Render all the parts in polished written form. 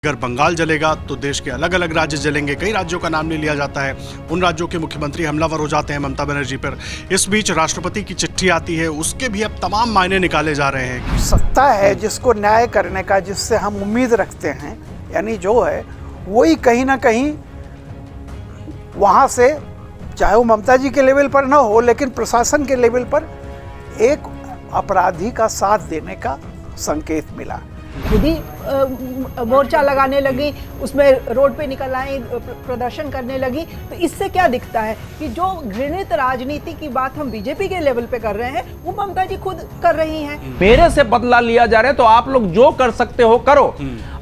अगर बंगाल जलेगा तो देश के अलग अलग राज्य जलेंगे। कई राज्यों का नाम नहीं लिया जाता है, उन राज्यों के मुख्यमंत्री हमलावर हो जाते हैं ममता बनर्जी पर। इस बीच राष्ट्रपति की चिट्ठी आती है, उसके भी अब तमाम मायने निकाले जा रहे हैं। सत्ता है जिसको न्याय करने का, जिससे हम उम्मीद रखते हैं, यानी जो है वही कहीं ना कहीं वहाँ से, चाहे वो ममता जी के लेवल पर ना हो, लेकिन प्रशासन के लेवल पर एक अपराधी का साथ देने का संकेत मिला। खुद ही मोर्चा लगाने लगी, उसमें रोड पे निकल आई, प्रदर्शन करने लगी। तो इससे क्या दिखता है कि जो घृणित राजनीति की बात हम बीजेपी के लेवल पे कर रहे हैं, वो ममता जी खुद कर रही हैं। मेरे से बदला लिया जा रहा है तो आप लोग जो कर सकते हो करो।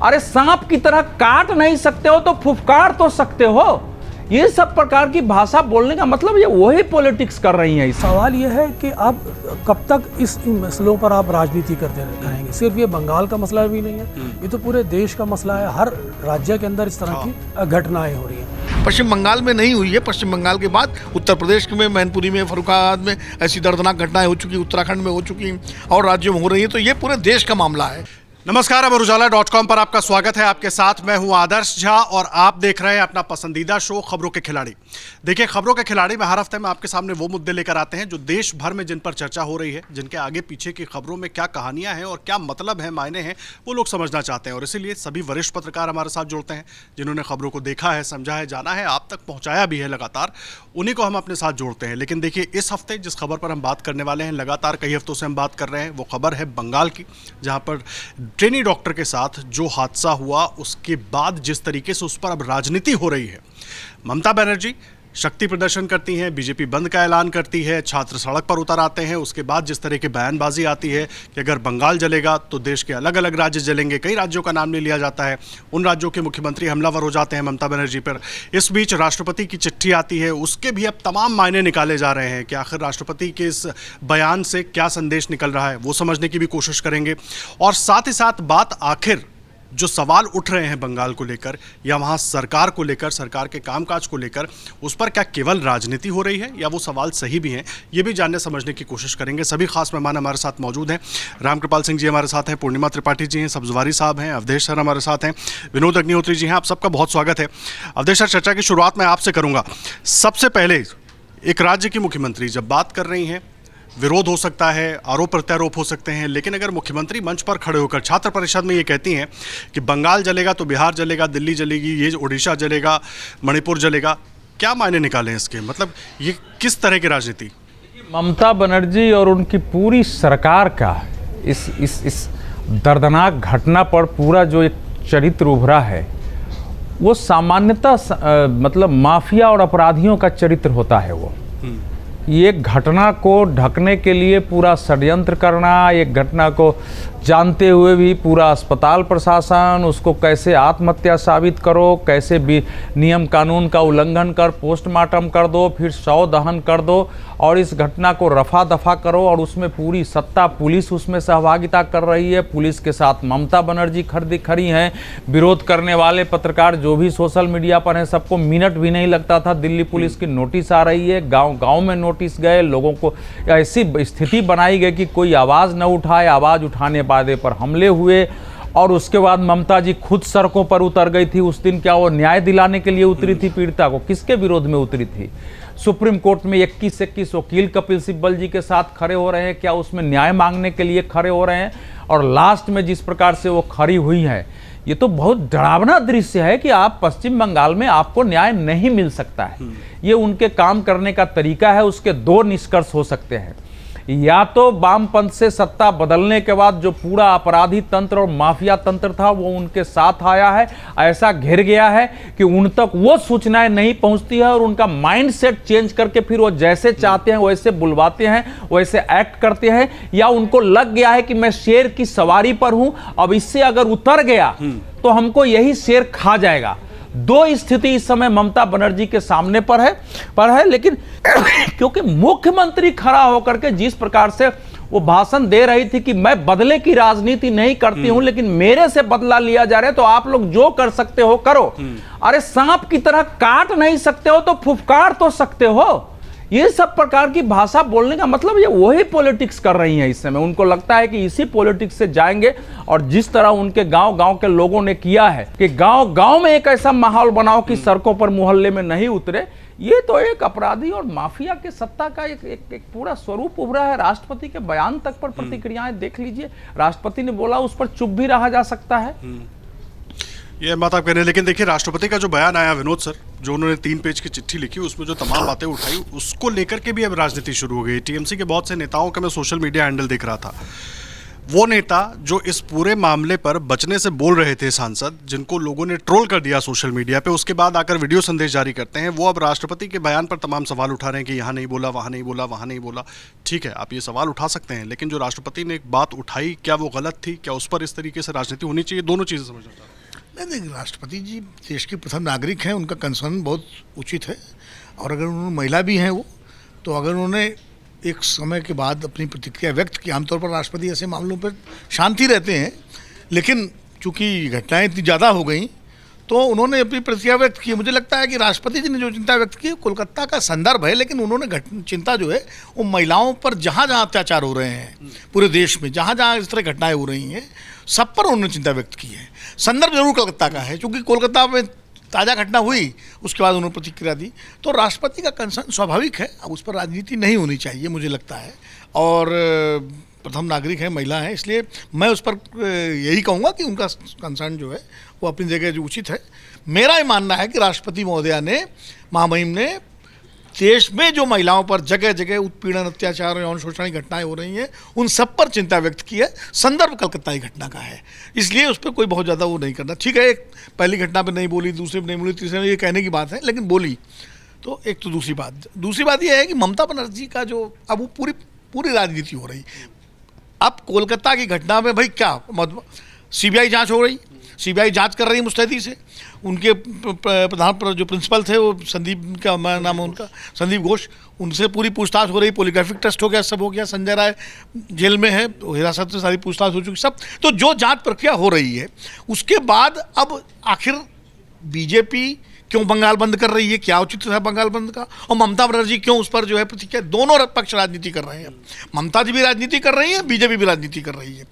अरे सांप की तरह काट नहीं सकते हो तो फुफकार तो सकते हो। ये सब प्रकार की भाषा बोलने का मतलब ये वही पॉलिटिक्स कर रही हैं। सवाल ये है कि आप कब तक इस मसलों पर आप राजनीति करते रहेंगे। सिर्फ ये बंगाल का मसला भी नहीं है, ये तो पूरे देश का मसला है। हर राज्य के अंदर इस तरह की घटनाएं हो रही हैं। पश्चिम बंगाल में नहीं हुई है, पश्चिम बंगाल के बाद उत्तर प्रदेश में, मैनपुरी में, फर्रुखाबाद में ऐसी दर्दनाक घटनाएं हो चुकी, उत्तराखंड में हो चुकी और राज्यों में हो रही है। तो ये पूरे देश का मामला है। नमस्कार, अमर उजाला.com पर आपका स्वागत है। आपके साथ मैं हूं आदर्श झा और आप देख रहे हैं अपना पसंदीदा शो खबरों के खिलाड़ी। देखिए, खबरों के खिलाड़ी में हर हफ्ते में आपके सामने वो मुद्दे लेकर आते हैं जो देश भर में जिन पर चर्चा हो रही है, जिनके आगे पीछे की खबरों में क्या कहानियां हैं और क्या मतलब है, मायने हैं, वो लोग समझना चाहते हैं। और इसीलिए सभी वरिष्ठ पत्रकार हमारे साथ जुड़ते हैं, जिन्होंने खबरों को देखा है, समझा है, जाना है, आप तक पहुंचाया भी है लगातार, उन्हीं को हम अपने साथ जोड़ते हैं। लेकिन देखिए, इस हफ्ते जिस खबर पर हम बात करने वाले हैं, लगातार कई हफ्तों से हम बात कर रहे हैं, वो खबर है बंगाल की, जहां पर ट्रेनी डॉक्टर के साथ जो हादसा हुआ, उसके बाद जिस तरीके से उस पर अब राजनीति हो रही है। ममता बनर्जी शक्ति प्रदर्शन करती हैं, बीजेपी बंद का ऐलान करती है, छात्र सड़क पर उतर आते हैं। उसके बाद जिस तरह की बयानबाजी आती है कि अगर बंगाल जलेगा तो देश के अलग अलग राज्य जलेंगे। कई राज्यों का नाम नहीं लिया जाता है, उन राज्यों के मुख्यमंत्री हमलावर हो जाते हैं ममता बनर्जी पर। इस बीच राष्ट्रपति की चिट्ठी आती है, उसके भी अब तमाम मायने निकाले जा रहे हैं कि आखिर राष्ट्रपति के इस बयान से क्या संदेश निकल रहा है, वो समझने की भी कोशिश करेंगे। और साथ ही साथ बात आखिर जो सवाल उठ रहे हैं बंगाल को लेकर या वहाँ सरकार को लेकर, सरकार के कामकाज को लेकर, उस पर क्या केवल राजनीति हो रही है या वो सवाल सही भी हैं, ये भी जानने समझने की कोशिश करेंगे। सभी खास मेहमान हमारे साथ मौजूद हैं। रामकृपाल सिंह जी हमारे साथ हैं, पूर्णिमा त्रिपाठी जी हैं, सब्जवारी साहब हैं, अवधेश सर हमारे साथ हैं, विनोद अग्निहोत्री जी हैं। आप सबका बहुत स्वागत है। अवधेश सर, चर्चा की शुरुआत मैं आपसे करूँगा। सबसे पहले, एक राज्य की मुख्यमंत्री जब बात कर रही हैं, विरोध हो सकता है, आरोप प्रत्यारोप हो सकते हैं, लेकिन अगर मुख्यमंत्री मंच पर खड़े होकर छात्र परिषद में ये कहती हैं कि बंगाल जलेगा तो बिहार जलेगा, दिल्ली जलेगी, ये उड़ीसा जलेगा, मणिपुर जलेगा, क्या मायने निकालें इसके? मतलब ये किस तरह की राजनीति? ममता बनर्जी और उनकी पूरी सरकार का इस दर्दनाक घटना पर पूरा जो एक चरित्र उभरा है, वो सामान्यतः मतलब माफिया और अपराधियों का चरित्र होता है। वो ये घटना को ढकने के लिए पूरा षड्यंत्र करना, एक घटना को जानते हुए भी पूरा अस्पताल प्रशासन उसको कैसे आत्महत्या साबित करो, कैसे भी नियम कानून का उल्लंघन कर पोस्टमार्टम कर दो, फिर शव दहन कर दो और इस घटना को रफा दफा करो। और उसमें पूरी सत्ता पुलिस उसमें सहभागिता कर रही है। पुलिस के साथ ममता बनर्जी खड़ी हैं। विरोध करने वाले पत्रकार जो भी सोशल मीडिया पर हैं, सबको मिनट भी नहीं लगता था, दिल्ली पुलिस की नोटिस आ रही है, गाँव गाँव में नोटिस गए, लोगों को ऐसी स्थिति बनाई गई कि कोई आवाज़ न उठाए, आवाज़ उठाने वादे पर हमले हुए। और उसके बाद ममता जी खुद सड़कों पर उतर गई थी। उस दिन क्या वो न्याय दिलाने के लिए उतरी थी पीड़िता को? किसके विरोध में उतरी थी? सुप्रीम कोर्ट में 21 वकील कपिल सिब्बल जी के साथ खड़े हो रहे हैं, क्या उसमें न्याय मांगने के लिए खड़े हो रहे हैं? और लास्ट में जिस प्रकार से वो खड़ी हुई है, ये तो बहुत डरावना दृश्य है कि आप पश्चिम बंगाल में आपको न्याय नहीं मिल सकता है। ये उनके काम करने का तरीका है। उसके दो निष्कर्ष हो सकते हैं, या तो वामपंथ से सत्ता बदलने के बाद जो पूरा अपराधी तंत्र और माफिया तंत्र था वो उनके साथ आया है, ऐसा घिर गया है कि उन तक वो सूचनाएं नहीं पहुंचती है और उनका माइंडसेट चेंज करके फिर वो जैसे चाहते हैं वैसे बुलवाते हैं, वैसे एक्ट करते हैं। या उनको लग गया है कि मैं शेर की सवारी पर हूं, अब इससे अगर उतर गया तो हमको यही शेर खा जाएगा। दो स्थिति इस समय ममता बनर्जी के सामने पर है। लेकिन क्योंकि मुख्यमंत्री खड़ा होकर के जिस प्रकार से वो भाषण दे रही थी कि मैं बदले की राजनीति नहीं करती हूं, लेकिन मेरे से बदला लिया जा रहा है तो आप लोग जो कर सकते हो करो। अरे सांप की तरह काट नहीं सकते हो तो फुफकार तो सकते हो। ये सब प्रकार की भाषा बोलने का मतलब ये वही पॉलिटिक्स कर रही हैं इस समय। उनको लगता है कि इसी पॉलिटिक्स से जाएंगे, और जिस तरह उनके गांव के लोगों ने किया है कि गांव में एक ऐसा माहौल बनाओ कि सड़कों पर मोहल्ले में नहीं उतरे, ये तो एक अपराधी और माफिया के सत्ता का एक पूरा स्वरूप उभरा है। राष्ट्रपति के बयान तक पर प्रतिक्रियाएं देख लीजिए। राष्ट्रपति ने बोला उस पर चुप भी रहा जा सकता है। ये बात आप कह रहे हैं, लेकिन देखिए राष्ट्रपति का जो बयान आया विनोद सर, जो उन्होंने 3 पेज की चिट्ठी लिखी, उसमें जो तमाम बातें उठाई, उसको लेकर के भी अब राजनीति शुरू हो गई। टीएमसी के बहुत से नेताओं का मैं सोशल मीडिया हैंडल देख रहा था। वो नेता जो इस पूरे मामले पर बचने से बोल रहे थे, सांसद जिनको लोगों ने ट्रोल कर दिया सोशल मीडिया पे, उसके बाद आकर वीडियो संदेश जारी करते हैं, वो अब राष्ट्रपति के बयान पर तमाम सवाल उठा रहे हैं कि यहाँ नहीं बोला, वहाँ नहीं बोला, वहाँ नहीं बोला। ठीक है, आप ये सवाल उठा सकते हैं, लेकिन जो राष्ट्रपति ने एक बात उठाई, क्या वो गलत थी? क्या उस पर इस तरीके से राजनीति होनी चाहिए? दोनों चीज़ें समझना चाहता हूँ। नहीं देखिए, राष्ट्रपति जी देश के प्रथम नागरिक हैं, उनका कंसर्न बहुत उचित है। और अगर उन्होंने महिला भी हैं वो, तो अगर उन्होंने एक समय के बाद अपनी प्रतिक्रिया व्यक्त की, आमतौर पर राष्ट्रपति ऐसे मामलों पर शांति रहते हैं, लेकिन चूंकि घटनाएं इतनी ज़्यादा हो गई तो उन्होंने अपनी प्रतिक्रिया व्यक्त की। मुझे लगता है कि राष्ट्रपति जी ने जो चिंता व्यक्त की कोलकाता का संदर्भ है, लेकिन उन्होंने चिंता जो है वो महिलाओं पर जहाँ जहाँ अत्याचार हो रहे हैं पूरे देश में, जहाँ जहाँ इस तरह घटनाएं हो रही हैं, सब पर उन्होंने चिंता व्यक्त की है। संदर्भ जरूर कोलकाता का है, क्योंकि कोलकाता में ताज़ा घटना हुई, उसके बाद उन्होंने प्रतिक्रिया दी, तो राष्ट्रपति का कंसर्न स्वाभाविक है। अब उस पर राजनीति नहीं होनी चाहिए मुझे लगता है, और प्रथम नागरिक है, महिला है, इसलिए मैं उस पर यही कहूँगा कि उनका कंसर्न जो है वो अपनी जगह जो उचित है। मेरा ये मानना है कि राष्ट्रपति महोदया ने, महामहिम ने देश में जो महिलाओं पर जगह जगह उत्पीड़न, अत्याचार, यौन शोषण की घटनाएं हो रही हैं, उन सब पर चिंता व्यक्त की है। संदर्भ कलकत्ता की घटना का है, इसलिए उस पर कोई बहुत ज़्यादा वो नहीं करना। ठीक है, एक पहली घटना पे नहीं बोली, दूसरे पे नहीं बोली, तीसरे में ये कहने की बात है, लेकिन बोली तो एक तो दूसरी बात ये है कि ममता बनर्जी का जो अब वो पूरी राजनीति हो रही। अब कोलकाता की घटना में भाई क्या सीबीआई जांच हो रही, सीबीआई जांच कर रही है मुस्तैदी से। उनके प्रधान जो प्रिंसिपल थे, वो संदीप का नाम है उनका, संदीप घोष, उनसे पूरी पूछताछ हो रही, पॉलीग्राफिक टेस्ट हो गया, सब हो गया। संजय राय जेल में है, हिरासत से सारी पूछताछ हो चुकी, सब। तो जो जांच प्रक्रिया हो रही है, उसके बाद अब आखिर बीजेपी क्यों बंगाल बंद कर रही है, क्या उचित है बंगाल बंद का, और ममता बनर्जी क्यों उस पर जो है प्रतिक्रिया, दोनों पक्ष राजनीति कर रहे हैं। ममता जी भी राजनीति कर रही है, बीजेपी भी राजनीति कर रही है।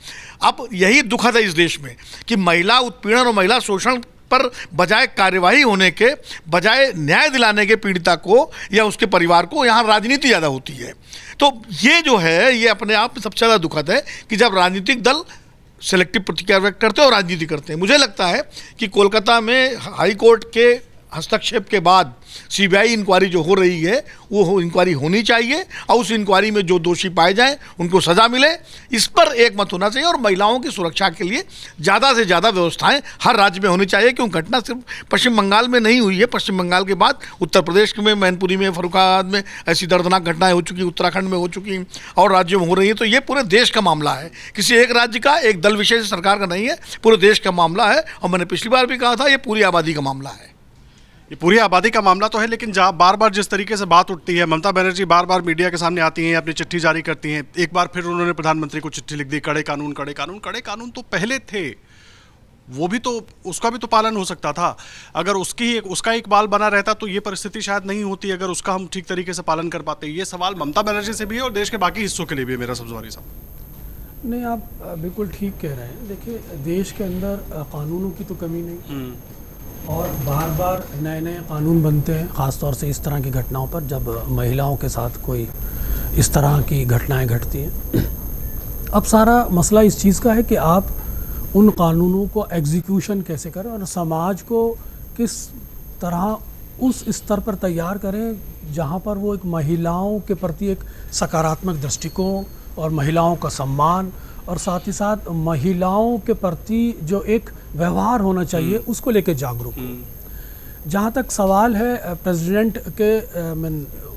अब यही दुखद है इस देश में कि महिला उत्पीड़न और महिला शोषण पर बजाय कार्यवाही होने के, बजाय न्याय दिलाने के पीड़िता को या उसके परिवार को, यहाँ राजनीति ज़्यादा होती है। तो ये जो है, ये अपने आप में सबसे ज़्यादा दुखद है कि जब राजनीतिक दल सेलेक्टिव प्रतिक्रिया व्यक्त करते हैं और राजनीति करते हैं। मुझे लगता है कि कोलकाता में हाई कोर्ट के हस्तक्षेप के बाद सीबीआई इंक्वायरी जो हो रही है, वो इंक्वायरी होनी चाहिए, और उस इंक्वायरी में जो दोषी पाए जाएं उनको सज़ा मिले, इस पर एक मत होना चाहिए। और महिलाओं की सुरक्षा के लिए ज़्यादा से ज़्यादा व्यवस्थाएं हर राज्य में होनी चाहिए, क्योंकि घटना सिर्फ पश्चिम बंगाल में नहीं हुई है। पश्चिम बंगाल के बाद उत्तर प्रदेश में, मैनपुरी में, फर्रुखाबाद में ऐसी दर्दनाक घटनाएं हो चुकी, उत्तराखंड में हो चुकी और राज्यों में हो रही हैं। तो ये पूरे देश का मामला है, किसी एक राज्य का, एक दल विशेष सरकार का नहीं है, पूरे देश का मामला है। और मैंने पिछली बार भी कहा था, ये पूरी आबादी का मामला है। ये पूरी आबादी का मामला तो है, लेकिन जहाँ बार बार जिस तरीके से बात उठती है, ममता बनर्जी बार बार मीडिया के सामने आती हैं, अपनी चिट्ठी जारी करती हैं। एक बार फिर उन्होंने प्रधानमंत्री को चिट्ठी लिख दी, कड़े कानून, कड़े कानून। कड़े कानून तो पहले थे, वो भी तो, उसका भी तो पालन हो सकता था। अगर उसका एक बाल बना रहता तो ये परिस्थिति शायद नहीं होती, अगर उसका हम ठीक तरीके से पालन कर पाते। ये सवाल ममता बनर्जी से भी है और देश के बाकी हिस्सों के लिए भी है, मेरा सब्जवारी साहब। नहीं, आप बिल्कुल ठीक कह रहे हैं। देखिए, देश के अंदर कानूनों की तो कमी नहीं, और बार बार नए नए कानून बनते हैं, ख़ास तौर से इस तरह की घटनाओं पर, जब महिलाओं के साथ कोई इस तरह की घटनाएं घटती हैं। अब सारा मसला इस चीज़ का है कि आप उन कानूनों को एग्जीक्यूशन कैसे करें और समाज को किस तरह उस स्तर पर तैयार करें जहां पर वो एक महिलाओं के प्रति एक सकारात्मक दृष्टिकोण और महिलाओं का सम्मान, और साथ ही साथ महिलाओं के प्रति जो एक व्यवहार होना चाहिए उसको लेकर जागरूक हो। जहाँ तक सवाल है प्रेसिडेंट के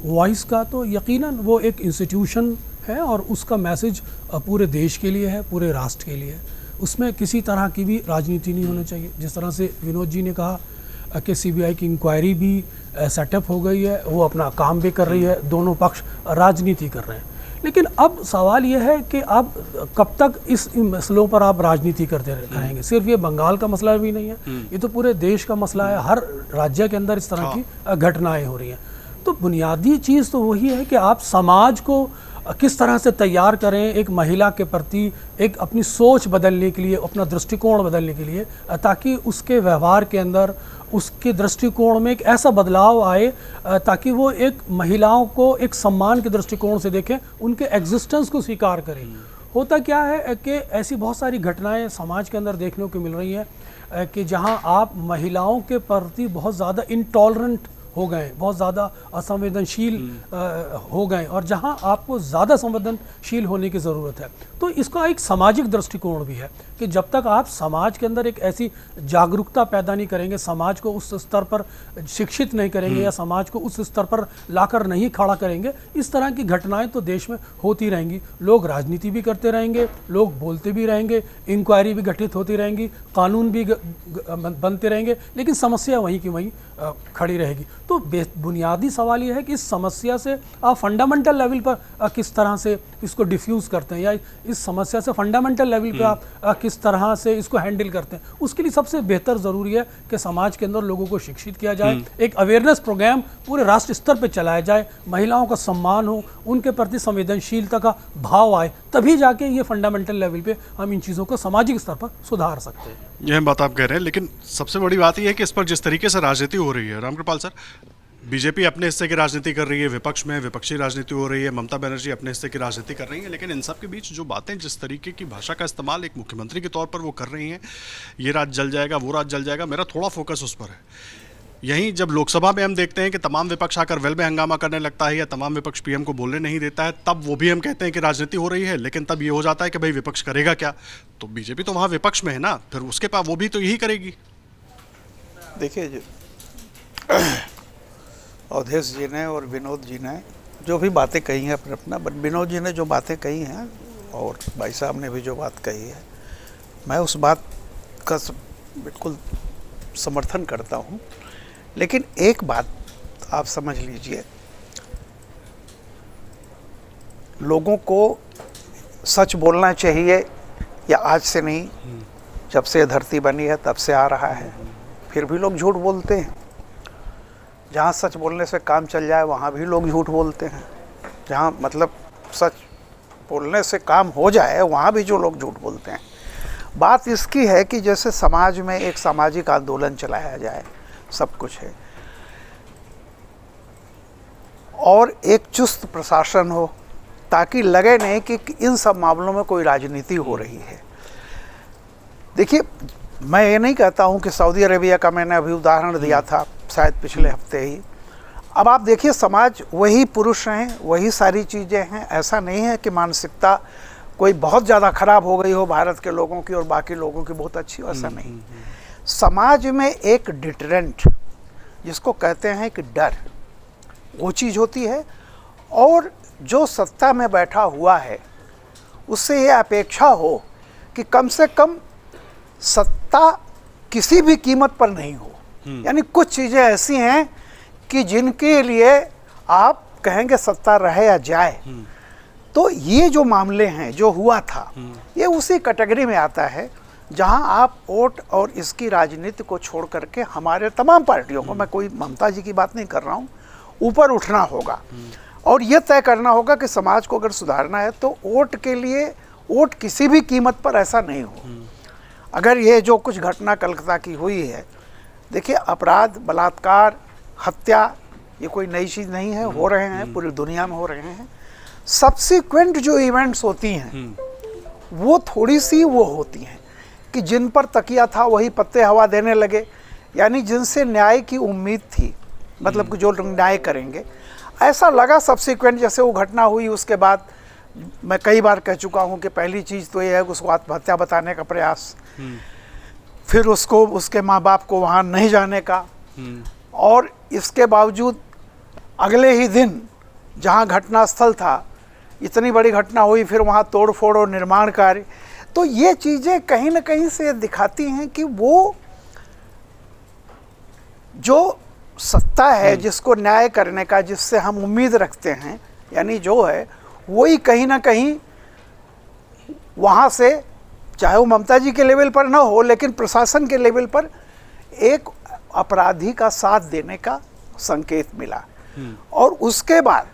वॉइस का, तो यकीनन वो एक इंस्टीट्यूशन है और उसका मैसेज पूरे देश के लिए है, पूरे राष्ट्र के लिए है। उसमें किसी तरह की भी राजनीति नहीं होनी चाहिए। जिस तरह से विनोद जी ने कहा कि सीबीआई की इंक्वायरी भी सेटअप हो गई है, वो अपना काम भी कर रही है, दोनों पक्ष राजनीति कर रहे हैं। लेकिन अब सवाल यह है कि अब कब तक इस मसलों पर आप राजनीति करते रहेंगे। सिर्फ ये बंगाल का मसला भी नहीं है, ये तो पूरे देश का मसला है। हर राज्य के अंदर इस तरह की घटनाएं हो रही हैं। तो बुनियादी चीज़ तो वही है कि आप समाज को किस तरह से तैयार करें एक महिला के प्रति, एक अपनी सोच बदलने के लिए, अपना दृष्टिकोण बदलने के लिए, ताकि उसके व्यवहार के अंदर, उसके दृष्टिकोण में एक ऐसा बदलाव आए ताकि वो एक महिलाओं को एक सम्मान के दृष्टिकोण से देखें, उनके एग्जिस्टेंस को स्वीकार करें। होता क्या है कि ऐसी बहुत सारी घटनाएं समाज के अंदर देखने को मिल रही हैं कि जहां आप महिलाओं के प्रति बहुत ज़्यादा इंटॉलरेंट हो गए, बहुत ज़्यादा असंवेदनशील हो गए, और जहां आपको ज़्यादा संवेदनशील होने की ज़रूरत है। तो इसका एक सामाजिक दृष्टिकोण भी है कि जब तक आप समाज के अंदर एक ऐसी जागरूकता पैदा नहीं करेंगे, समाज को उस स्तर पर शिक्षित नहीं करेंगे या समाज को उस स्तर पर लाकर नहीं खड़ा करेंगे, इस तरह की घटनाएं तो देश में होती रहेंगी। लोग राजनीति भी करते रहेंगे, लोग बोलते भी रहेंगे, इंक्वायरी भी गठित होती रहेंगी, कानून भी बनते रहेंगे, लेकिन समस्या वहीं की वहीं खड़ी रहेगी। तो बुनियादी सवाल ये है कि इस समस्या से आप फंडामेंटल लेवल पर किस तरह से इसको डिफ्यूज़ करते हैं, या इस समस्या से फंडामेंटल लेवल पे आप किस तरह से इसको हैंडल करते हैं। उसके लिए सबसे बेहतर ज़रूरी है कि समाज के अंदर लोगों को शिक्षित किया जाए, एक अवेयरनेस प्रोग्राम पूरे राष्ट्र स्तर पे चलाया जाए, महिलाओं का सम्मान हो, उनके प्रति संवेदनशीलता का भाव आए, तभी जाके ये फंडामेंटल लेवल पे हम इन चीज़ों को सामाजिक स्तर पर सुधार सकते हैं। यह बात आप कह रहे हैं, लेकिन सबसे बड़ी बात यह है कि इस पर जिस तरीके से राजनीति हो रही है, रामकृपाल सर, बीजेपी अपने हिस्से की राजनीति कर रही है, विपक्ष में विपक्षी राजनीति हो रही है, ममता बनर्जी अपने हिस्से की राजनीति कर रही है, लेकिन इन सब के बीच जो बातें, जिस तरीके की भाषा का इस्तेमाल एक मुख्यमंत्री के तौर पर वो कर रही हैं, ये राज्य जल जाएगा, वो राज्य जल जाएगा, मेरा थोड़ा फोकस उस पर है। यहीं जब लोकसभा में हम देखते हैं कि तमाम विपक्ष आकर वेल में हंगामा करने लगता है या तमाम विपक्ष पीएम को बोलने नहीं देता है, तब वो भी हम कहते हैं कि राजनीति हो रही है, लेकिन तब ये हो जाता है कि भाई विपक्ष करेगा क्या, तो बीजेपी तो वहाँ विपक्ष में है ना, फिर उसके पास वो भी तो यही करेगी। देखिए अवधेश जी ने और विनोद जी ने जो भी बातें कही हैं अपना, विनोद जी ने जो बातें कही हैं और भाई साहब ने भी जो बात कही है, मैं उस बात का बिल्कुल समर्थन करता हूं। लेकिन एक बात आप समझ लीजिए, लोगों को सच बोलना चाहिए, या आज से नहीं, जब से धरती बनी है तब से आ रहा है, फिर भी लोग झूठ बोलते हैं। जहाँ सच बोलने से काम चल जाए वहाँ भी लोग झूठ बोलते हैं, जहाँ मतलब सच बोलने से काम हो जाए वहाँ भी जो लोग झूठ बोलते हैं। बात इसकी है कि जैसे समाज में एक सामाजिक आंदोलन चलाया जाए, सब कुछ है, और एक चुस्त प्रशासन हो, ताकि लगे नहीं कि इन सब मामलों में कोई राजनीति हो रही है। देखिए, मैं ये नहीं कहता हूँ कि सऊदी अरेबिया का मैंने अभी उदाहरण दिया था शायद पिछले हफ्ते ही। अब आप देखिए, समाज वही पुरुष हैं, वही सारी चीज़ें हैं, ऐसा नहीं है कि मानसिकता कोई बहुत ज़्यादा खराब हो गई हो भारत के लोगों की और बाकी लोगों की बहुत अच्छी हो, ऐसा नहीं। समाज में एक डिटरेंट, जिसको कहते हैं कि डर, वो चीज़ होती है, और जो सत्ता में बैठा हुआ है उससे ये अपेक्षा हो कि कम से कम सत्ता किसी भी कीमत पर नहीं हो। यानी कुछ चीज़ें ऐसी हैं कि जिनके लिए आप कहेंगे सत्ता रहे या जाए। तो ये जो मामले हैं, जो हुआ था, ये उसी कैटेगरी में आता है जहां आप वोट और इसकी राजनीति को छोड़ करके हमारे तमाम पार्टियों को, मैं कोई ममता जी की बात नहीं कर रहा हूं, ऊपर उठना होगा और ये तय करना होगा कि समाज को अगर सुधारना है तो वोट के लिए, वोट किसी भी कीमत पर ऐसा नहीं हो। अगर ये जो कुछ घटना कलकत्ता की हुई है, देखिए अपराध, बलात्कार, हत्या, ये कोई नई चीज़ नहीं है, हो रहे हैं, पूरी दुनिया में हो रहे हैं। सब्सिक्वेंट जो इवेंट्स होती हैं वो थोड़ी सी वो होती हैं कि जिन पर तकिया था वही पत्ते हवा देने लगे, यानी जिनसे न्याय की उम्मीद थी, मतलब कि जो न्याय करेंगे, ऐसा लगा सब्सिक्वेंट जैसे वो घटना हुई। उसके बाद मैं कई बार कह चुका हूँ कि पहली चीज़ तो ये है कि उसको आत्महत्या बताने का प्रयास, फिर उसको, उसके माँ बाप को वहाँ नहीं जाने का, और इसके बावजूद अगले ही दिन जहाँ घटना स्थल था, इतनी बड़ी घटना हुई, फिर वहाँ तोड़ फोड़ और निर्माण कार्य। तो ये चीज़ें कहीं ना कहीं से दिखाती हैं कि वो जो सत्ता है, जिसको न्याय करने का, जिससे हम उम्मीद रखते हैं, यानी जो है वही कहीं ना कहीं वहाँ से, चाहे वो ममता जी के लेवल पर ना हो, लेकिन प्रशासन के लेवल पर एक अपराधी का साथ देने का संकेत मिला। और उसके बाद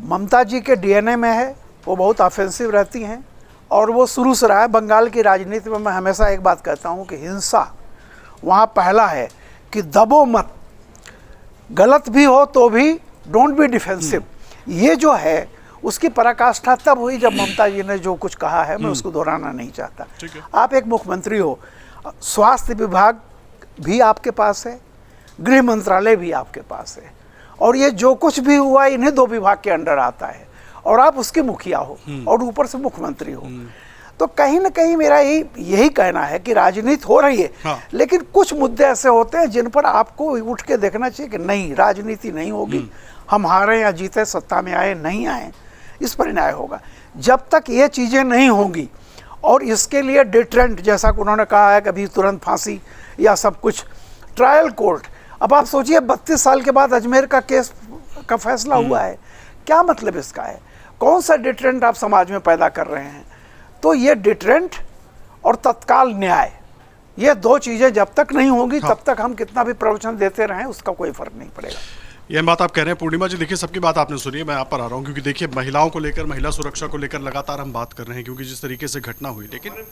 ममता जी के डीएनए में है, वो बहुत ऑफेंसिव रहती हैं और वो शुरू से रहा है। बंगाल की राजनीति में मैं हमेशा एक बात कहता हूँ कि हिंसा वहाँ पहला है कि दबो मत, गलत भी हो तो भी डोंट बी डिफेंसिव। ये जो है उसकी पराकाष्ठा तब हुई जब ममता जी ने जो कुछ कहा है, मैं उसको दोहराना नहीं चाहता। आप एक मुख्यमंत्री हो, स्वास्थ्य विभाग भी आपके पास है, गृह मंत्रालय भी आपके पास है, और ये जो कुछ भी हुआ इन्हें दो विभाग के अंडर आता है, और आप उसके मुखिया हो और ऊपर से मुख्यमंत्री हो। तो कहीं ना कहीं मेरा यही कहना है कि राजनीति हो रही है, हाँ। लेकिन कुछ मुद्दे ऐसे होते हैं जिन पर आपको उठ के देखना चाहिए कि नहीं, राजनीति नहीं होगी, हम हारे या जीते, सत्ता में आए नहीं आए, इस पर न्याय होगा। जब तक ये चीज़ें नहीं होंगी और इसके लिए डिटरेंट, जैसा कि उन्होंने कहा है, कभी तुरंत फांसी या सब कुछ, ट्रायल कोर्ट। अब आप सोचिए 32 साल के बाद अजमेर का केस का फैसला हुआ है, क्या मतलब इसका है? कौन सा डिटरेंट आप समाज में पैदा कर रहे हैं? तो ये डिटरेंट और तत्काल न्याय, ये दो चीज़ें जब तक नहीं होंगी तब तक हम कितना भी प्रवचन देते रहें उसका कोई फर्क नहीं पड़ेगा। ये बात आप कह रहे हैं पूर्णिमा जी, देखिए सबकी बात आपने सुनी है, मैं आप पर आ रहा हूँ क्योंकि देखिए महिलाओं को लेकर, महिला सुरक्षा को लेकर लगातार हम बात कर रहे हैं, क्योंकि जिस तरीके से घटना हुई, लेकिन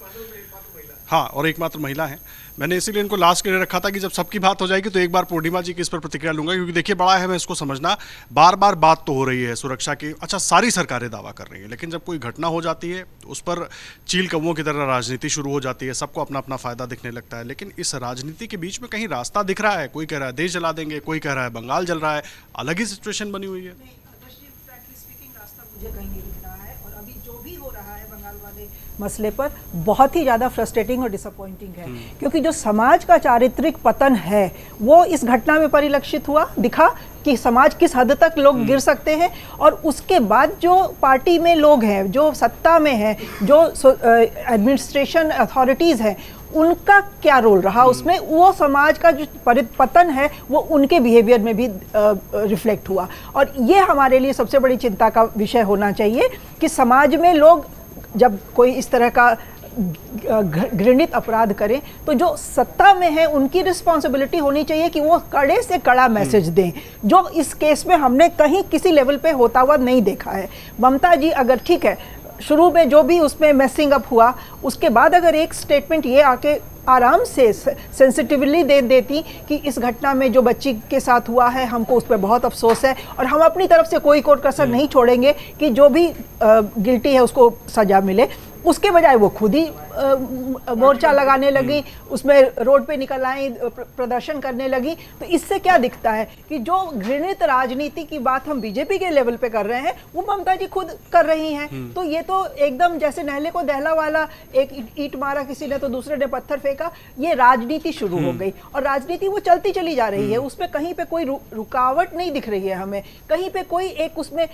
हाँ, और एकमात्र महिला है। मैंने इसीलिए इनको लास्ट के लिए रखा था कि जब सबकी बात हो जाएगी तो एक बार पूर्णिमा जी की इस पर प्रतिक्रिया लूंगा, क्योंकि देखिए बड़ा है मैं इसको समझना, बार बार बात तो हो रही है सुरक्षा की, अच्छा सारी सरकारें दावा कर रही है, लेकिन जब कोई घटना हो जाती है उस पर चील कौवों की तरह राजनीति शुरू हो जाती है, सबको अपना अपना फायदा दिखने लगता है। लेकिन इस राजनीति के बीच में कहीं रास्ता दिख रहा है? कोई कह रहा है देश जला देंगे, कोई कह रहा है बंगाल जल रहा है, अलग ही सिचुएशन बनी हुई है। मुझे कहीं नहीं दिख रहा है, और अभी जो भी हो रहा है बंगाल वाले मसले पर बहुत ही ज़्यादा फ्रस्ट्रेटिंग और डिसअपॉइंटिंग है, क्योंकि जो समाज का चारित्रिक पतन है वो इस घटना में परिलक्षित हुआ, दिखा कि समाज किस हद तक लोग गिर सकते हैं, और उसके बाद जो पार्टी में लोग हैं, जो सत्ता में हैं, जो एडमिनिस्ट्रेशन अथॉरिटीज़ हैं, उनका क्या रोल रहा उसमें, वो समाज का जो पतन है वो उनके बिहेवियर में भी रिफ्लेक्ट हुआ। और ये हमारे लिए सबसे बड़ी चिंता का विषय होना चाहिए कि समाज में लोग जब कोई इस तरह का घृणित अपराध करें तो जो सत्ता में है उनकी रिस्पॉन्सिबिलिटी होनी चाहिए कि वो कड़े से कड़ा मैसेज दें, जो इस केस में हमने कहीं किसी लेवल पे होता हुआ नहीं देखा है। ममता जी अगर ठीक है, शुरू में जो भी उसमें मेसिंग अप हुआ, उसके बाद अगर एक स्टेटमेंट ये आके आराम से सेंसिटिवली दे देती कि इस घटना में जो बच्ची के साथ हुआ है हमको उस पर बहुत अफसोस है और हम अपनी तरफ से कोई कोर कसर नहीं छोड़ेंगे कि जो भी गिल्टी है उसको सजा मिले, उसके बजाय वो खुद ही मोर्चा लगाने लगी, उसमें रोड पे निकल आई, प्रदर्शन करने लगी। तो इससे क्या दिखता है कि जो घृणित राजनीति की बात हम बीजेपी के लेवल पे कर रहे हैं वो ममता जी खुद कर रही हैं। तो ये तो एकदम जैसे नहले को दहला वाला, एक ईंट मारा किसी ने तो दूसरे ने पत्थर फेंका, ये राजनीति शुरू हो गई और राजनीति वो चलती चली जा रही है, उसमें कहीं पे कोई रुकावट नहीं दिख रही है हमें, कहीं पे कोई एक उसमें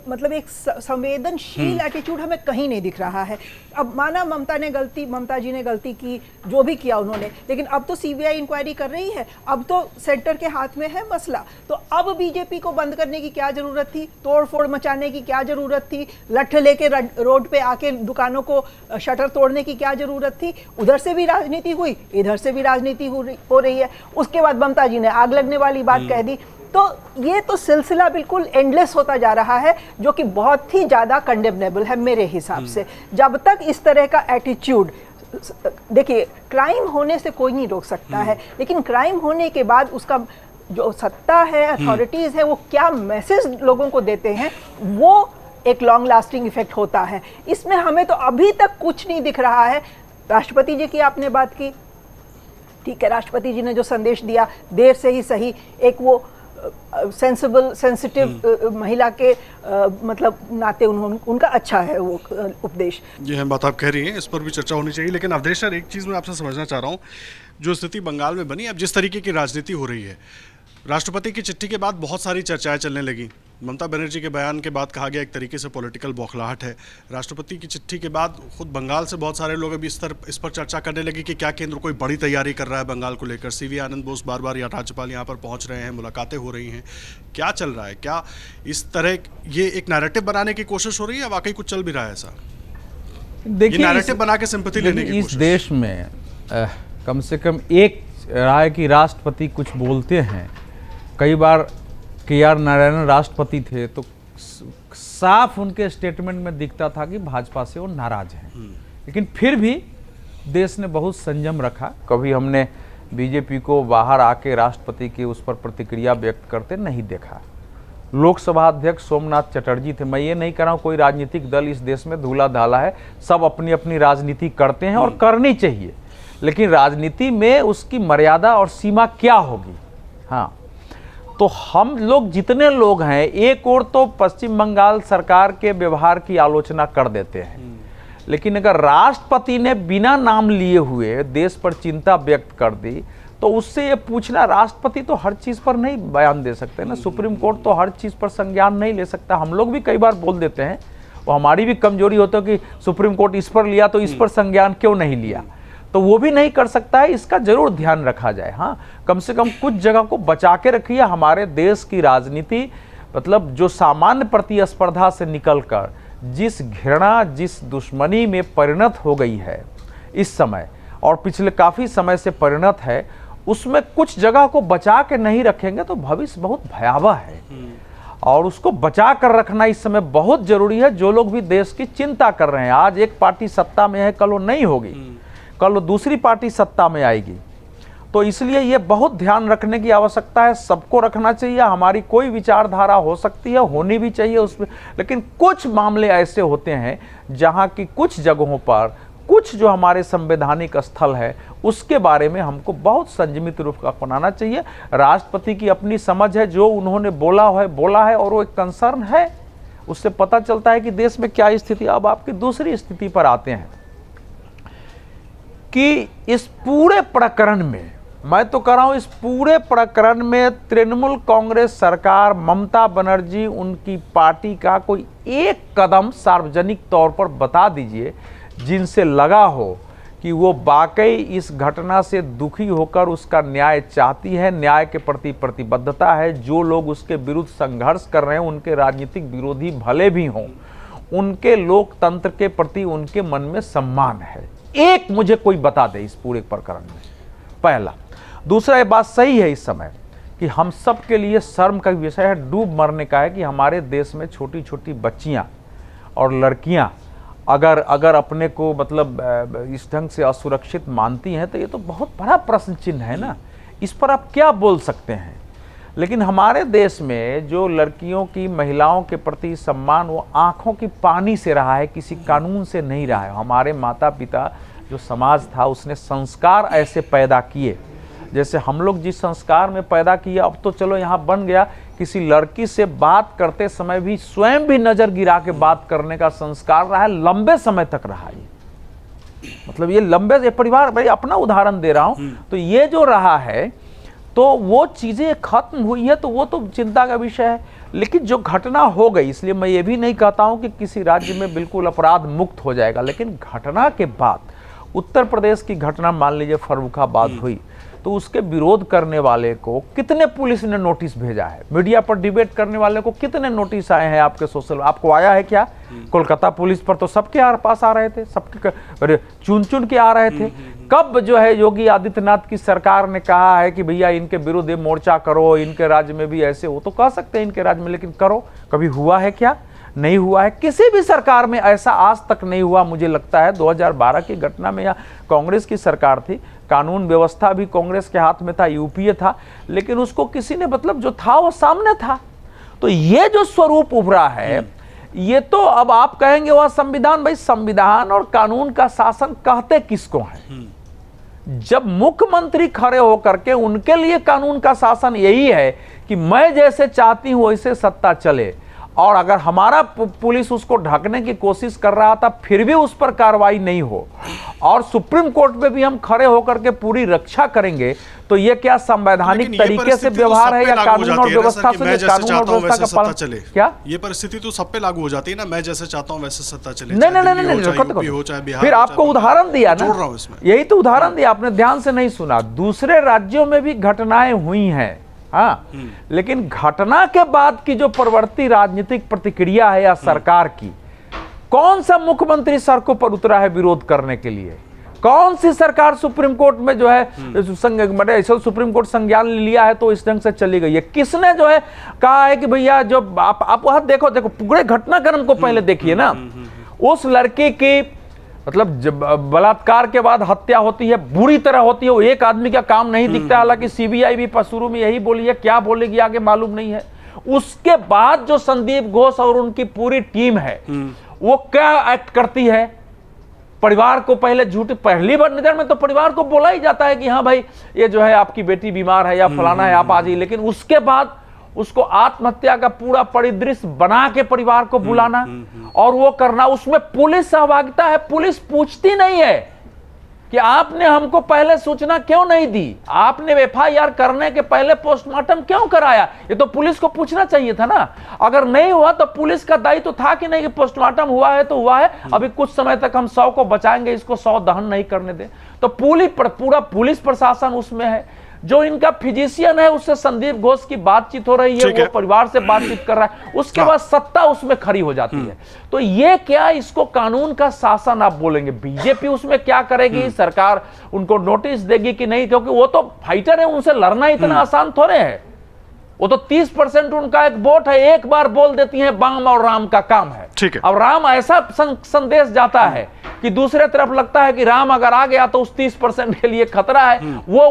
मतलब एक संवेदनशील एटीट्यूड हमें कहीं नहीं दिख रहा है। अब माना ममता जी ने गलती की, जो भी किया उन्होंने, लेकिन अब तो सीबीआई इंक्वायरी कर रही है, अब तो सेंटर के हाथ में है मसला। तो अब बीजेपी को बंद करने की क्या जरूरत थी, तोड़फोड़ मचाने की क्या जरूरत थी, लठ लेके रोड पे आके दुकानों को शटर तोड़ने की क्या जरूरत थी? उधर से भी राजनीति हुई, इधर से भी राजनीति हो रही है। उसके बाद ममता जी ने आग लगने वाली बात कह दी। तो ये तो सिलसिला बिल्कुल एंडलेस होता जा रहा है, जो कि बहुत ही ज़्यादा कंडेमनेबल है मेरे हिसाब से। जब तक इस तरह का एटीट्यूड, देखिए क्राइम होने से कोई नहीं रोक सकता है, लेकिन क्राइम होने के बाद उसका जो सत्ता है, अथॉरिटीज़ है, वो क्या मैसेज लोगों को देते हैं, वो एक लॉन्ग लास्टिंग इफेक्ट होता है। इसमें हमें तो अभी तक कुछ नहीं दिख रहा है। राष्ट्रपति जी की आपने बात की, ठीक है, राष्ट्रपति जी ने जो संदेश दिया, देर से ही सही, एक वो सेंसिटिव महिला के मतलब नाते उनका अच्छा है वो उपदेश। ये हम बात आप कह रही हैं, इस पर भी चर्चा होनी चाहिए। लेकिन अवधेश सर, एक चीज़ मैं आपसे समझना चाह रहा हूँ, जो स्थिति बंगाल में बनी, अब जिस तरीके की राजनीति हो रही है, राष्ट्रपति की चिट्ठी के बाद बहुत सारी चर्चाएं चलने लगी। ममता बनर्जी के बयान के बाद कहा गया एक तरीके से पॉलिटिकल बौखलाहट है। राष्ट्रपति की चिट्ठी के बाद खुद बंगाल से बहुत सारे लोग अभी इस पर चर्चा करने लगे कि क्या केंद्र कोई बड़ी तैयारी कर रहा है बंगाल को लेकर। सीवी आनंद बोस बार बार या राज्यपाल यहाँ पर पहुँच रहे हैं, मुलाकातें हो रही हैं, क्या चल रहा है? क्या इस तरह ये एक नैरेटिव बनाने की कोशिश हो रही है, वाकई कुछ चल भी रहा है ऐसा? देखिए, नैरेटिव बना के सिंपैथी लेने की इस कोशिश। देश में कम से कम एक राय की राष्ट्रपति कुछ बोलते हैं, कई बार KR नारायण राष्ट्रपति थे तो साफ उनके स्टेटमेंट में दिखता था कि भाजपा से वो नाराज हैं, लेकिन फिर भी देश ने बहुत संयम रखा। कभी हमने बीजेपी को बाहर आके राष्ट्रपति के उस पर प्रतिक्रिया व्यक्त करते नहीं देखा। लोकसभा अध्यक्ष सोमनाथ चटर्जी थे। मैं ये नहीं कह रहा हूँ कोई राजनीतिक दल इस देश में धूला धाला है, सब अपनी अपनी राजनीति करते हैं और करनी चाहिए, लेकिन राजनीति में उसकी मर्यादा और सीमा क्या होगी। हाँ, तो हम लोग जितने लोग हैं, एक और तो पश्चिम बंगाल सरकार के व्यवहार की आलोचना कर देते हैं, लेकिन अगर राष्ट्रपति ने बिना नाम लिए हुए देश पर चिंता व्यक्त कर दी तो उससे ये पूछना, राष्ट्रपति तो हर चीज़ पर नहीं बयान दे सकते ना, सुप्रीम कोर्ट तो हर चीज़ पर संज्ञान नहीं ले सकता। हम लोग भी कई बार बोल देते हैं, वो हमारी भी कमजोरी होती है कि सुप्रीम कोर्ट इस पर लिया तो इस पर संज्ञान क्यों नहीं लिया, तो वो भी नहीं कर सकता है। इसका जरूर ध्यान रखा जाए। हाँ, कम से कम कुछ जगह को बचा के रखिए। हमारे देश की राजनीति मतलब जो सामान्य प्रतिस्पर्धा से निकलकर जिस घृणा, जिस दुश्मनी में परिणत हो गई है इस समय और पिछले काफ़ी समय से परिणत है, उसमें कुछ जगह को बचा के नहीं रखेंगे तो भविष्य बहुत भयावह है और उसको बचा कर रखना इस समय बहुत जरूरी है। जो लोग भी देश की चिंता कर रहे हैं, आज एक पार्टी सत्ता में है, कल वो नहीं होगी, कल वो दूसरी पार्टी सत्ता में आएगी, तो इसलिए ये बहुत ध्यान रखने की आवश्यकता है। सबको रखना चाहिए। हमारी कोई विचारधारा हो सकती है, होनी भी चाहिए उसमें, लेकिन कुछ मामले ऐसे होते हैं जहाँ की कुछ जगहों पर कुछ जो हमारे संवैधानिक स्थल है उसके बारे में हमको बहुत संयमित रूप का अपनाना चाहिए। राष्ट्रपति की अपनी समझ है, जो उन्होंने बोला है और वो एक कंसर्न है, उससे पता चलता है कि देश में क्या स्थिति। अब आपकी दूसरी स्थिति पर आते हैं कि इस पूरे प्रकरण में, मैं तो कह रहा हूं इस पूरे प्रकरण में तृणमूल कांग्रेस सरकार, ममता बनर्जी, उनकी पार्टी का कोई एक कदम सार्वजनिक तौर पर बता दीजिए जिनसे लगा हो कि वो वाकई इस घटना से दुखी होकर उसका न्याय चाहती है, न्याय के प्रति प्रतिबद्धता है। जो लोग उसके विरुद्ध संघर्ष कर रहे हैं, उनके राजनीतिक विरोधी भले भी हों, उनके लोकतंत्र के प्रति उनके मन में सम्मान है। एक मुझे कोई बता दे इस पूरे प्रकरण में, पहला। दूसरा, ये बात सही है इस समय कि हम सब के लिए शर्म का विषय है, डूब मरने का है कि हमारे देश में छोटी छोटी बच्चियां और लड़कियां अगर अपने को मतलब इस ढंग से असुरक्षित मानती हैं, तो ये तो बहुत बड़ा प्रश्न चिन्ह है ना। इस पर आप क्या बोल सकते हैं। लेकिन हमारे देश में जो लड़कियों की, महिलाओं के प्रति सम्मान वो आंखों की पानी से रहा है, किसी कानून से नहीं रहा है। हमारे माता पिता, जो समाज था, उसने संस्कार ऐसे पैदा किए, जैसे हम लोग जिस संस्कार में पैदा किए, अब तो चलो यहाँ बन गया, किसी लड़की से बात करते समय भी स्वयं भी नजर गिरा के बात करने का संस्कार रहा है, लंबे समय तक रहा है। मतलब ये लंबे, ये परिवार, भाई अपना उदाहरण दे रहा हूं, तो ये जो रहा है, तो वो चीजें खत्म हुई है, तो वो तो चिंता का विषय है। लेकिन जो घटना हो गई, इसलिए मैं ये भी नहीं कहता हूं कि किसी राज्य में बिल्कुल अपराध मुक्त हो जाएगा, लेकिन घटना के बाद उत्तर प्रदेश की घटना मान लीजिए फर्रुखाबाद हुई, तो उसके विरोध करने वाले को कितने पुलिस ने नोटिस भेजा है, मीडिया पर डिबेट करने वाले को कितने नोटिस आए हैं आपके सोशल, आपको आया है क्या? कोलकाता पुलिस पर तो सबके पास आ रहे थे, सबके चुन चुन के आ रहे थे। कब जो है योगी आदित्यनाथ की सरकार ने कहा है कि भैया इनके विरुद्ध मोर्चा करो, इनके राज्य में भी ऐसे हो, तो कह सकते हैं इनके राज्य में, लेकिन करो, कभी हुआ है क्या? नहीं हुआ है। किसी भी सरकार में ऐसा आज तक नहीं हुआ। मुझे लगता है 2012 की घटना में यहाँ कांग्रेस की सरकार थी, कानून व्यवस्था भी कांग्रेस के हाथ में था, यूपीए था, लेकिन उसको किसी ने, मतलब जो था वो सामने था। तो ये जो स्वरूप उभरा है, ये तो अब आप कहेंगे वह संविधान, भाई संविधान और कानून का शासन कहते किसको है? जब मुख्यमंत्री खड़े होकर के, उनके लिए कानून का शासन यही है कि मैं जैसे चाहती हूं वैसे सत्ता चले, और अगर हमारा पुलिस उसको ढकने की कोशिश कर रहा था फिर भी उस पर कार्रवाई नहीं हो, और सुप्रीम कोर्ट में भी हम खड़े होकर के पूरी रक्षा करेंगे, तो ये क्या संवैधानिक तरीके से व्यवहार है या कानून और व्यवस्था से? कानून और व्यवस्था का पालन चले क्या? ये परिस्थिति तो सब पे लागू हो जाती है ना, मैं जैसे चाहता हूं वैसे सत्ता चले। नहीं, फिर आपको उदाहरण दिया ना, यही तो उदाहरण दिया, आपने ध्यान से नहीं सुना। दूसरे राज्यों में भी घटनाएं हुई हैं, हाँ, लेकिन घटना के बाद की जो प्रवर्ती राजनीतिक प्रतिक्रिया है या सरकार की, कौन सा मुख्यमंत्री सड़कों पर उतरा है विरोध करने के लिए? कौन सी सरकार सुप्रीम कोर्ट में जो है मतलब ऐसा सुप्रीम कोर्ट संज्ञान लिया है तो इस ढंग से चली गई है? किसने जो है कहा है कि भैया जो आप वहां देखो पूरे घटनाक्रम को पहले देखिए ना। उस लड़के की मतलब जब बलात्कार के बाद हत्या होती है, बुरी तरह होती है, वो एक आदमी का काम नहीं दिखता। हालांकि सीबीआई भी शुरू में यही बोली है, क्या बोलेगी आगे मालूम नहीं है। उसके बाद जो संदीप घोष और उनकी पूरी टीम है वो क्या एक्ट करती है, परिवार को पहले पहली बार नजर में तो परिवार को बोला ही जाता है कि हाँ भाई ये जो है आपकी बेटी बीमार है या फलाना है, आप आ जाइए। लेकिन उसके बाद उसको आत्महत्या का पूरा परिदृश्य बना के परिवार को बुलाना और वो करना, उसमें पुलिस सहभागिता है। पुलिस पूछती नहीं है कि आपने हमको पहले सूचना क्यों नहीं दी, आपने एफआईआर करने के पहले पोस्टमार्टम क्यों कराया, ये तो पुलिस को पूछना चाहिए था ना। अगर नहीं हुआ तो पुलिस का दायित्व तो था कि नहीं कि पोस्टमार्टम हुआ है तो हुआ है, अभी कुछ समय तक हम 100 को बचाएंगे, इसको 100 दहन नहीं करने दें। तो पूरा पुलिस प्रशासन उसमें है। जो इनका फिजिशियन है उससे संदीप घोष की बातचीत हो रही है, वो परिवार से बातचीत कर रहा है, उसके बाद सत्ता उसमें खड़ी हो जाती है। तो ये क्या, इसको कानून का शासन आप बोलेंगे। बीजेपी उसमें क्या करेगी, सरकार उनको नोटिस देगी कि नहीं, क्योंकि वो तो फाइटर है, उनसे लड़ना इतना आसान थोड़े है। वो तो 30% उनका एक वोट है, एक बार बोल देती हैं बाम और राम का काम है। ठीक है। अब राम ऐसा संदेश जाता है कि दूसरे तरफ लगता है कि राम अगर आ गया तो उस 30% के लिए खतरा है, वो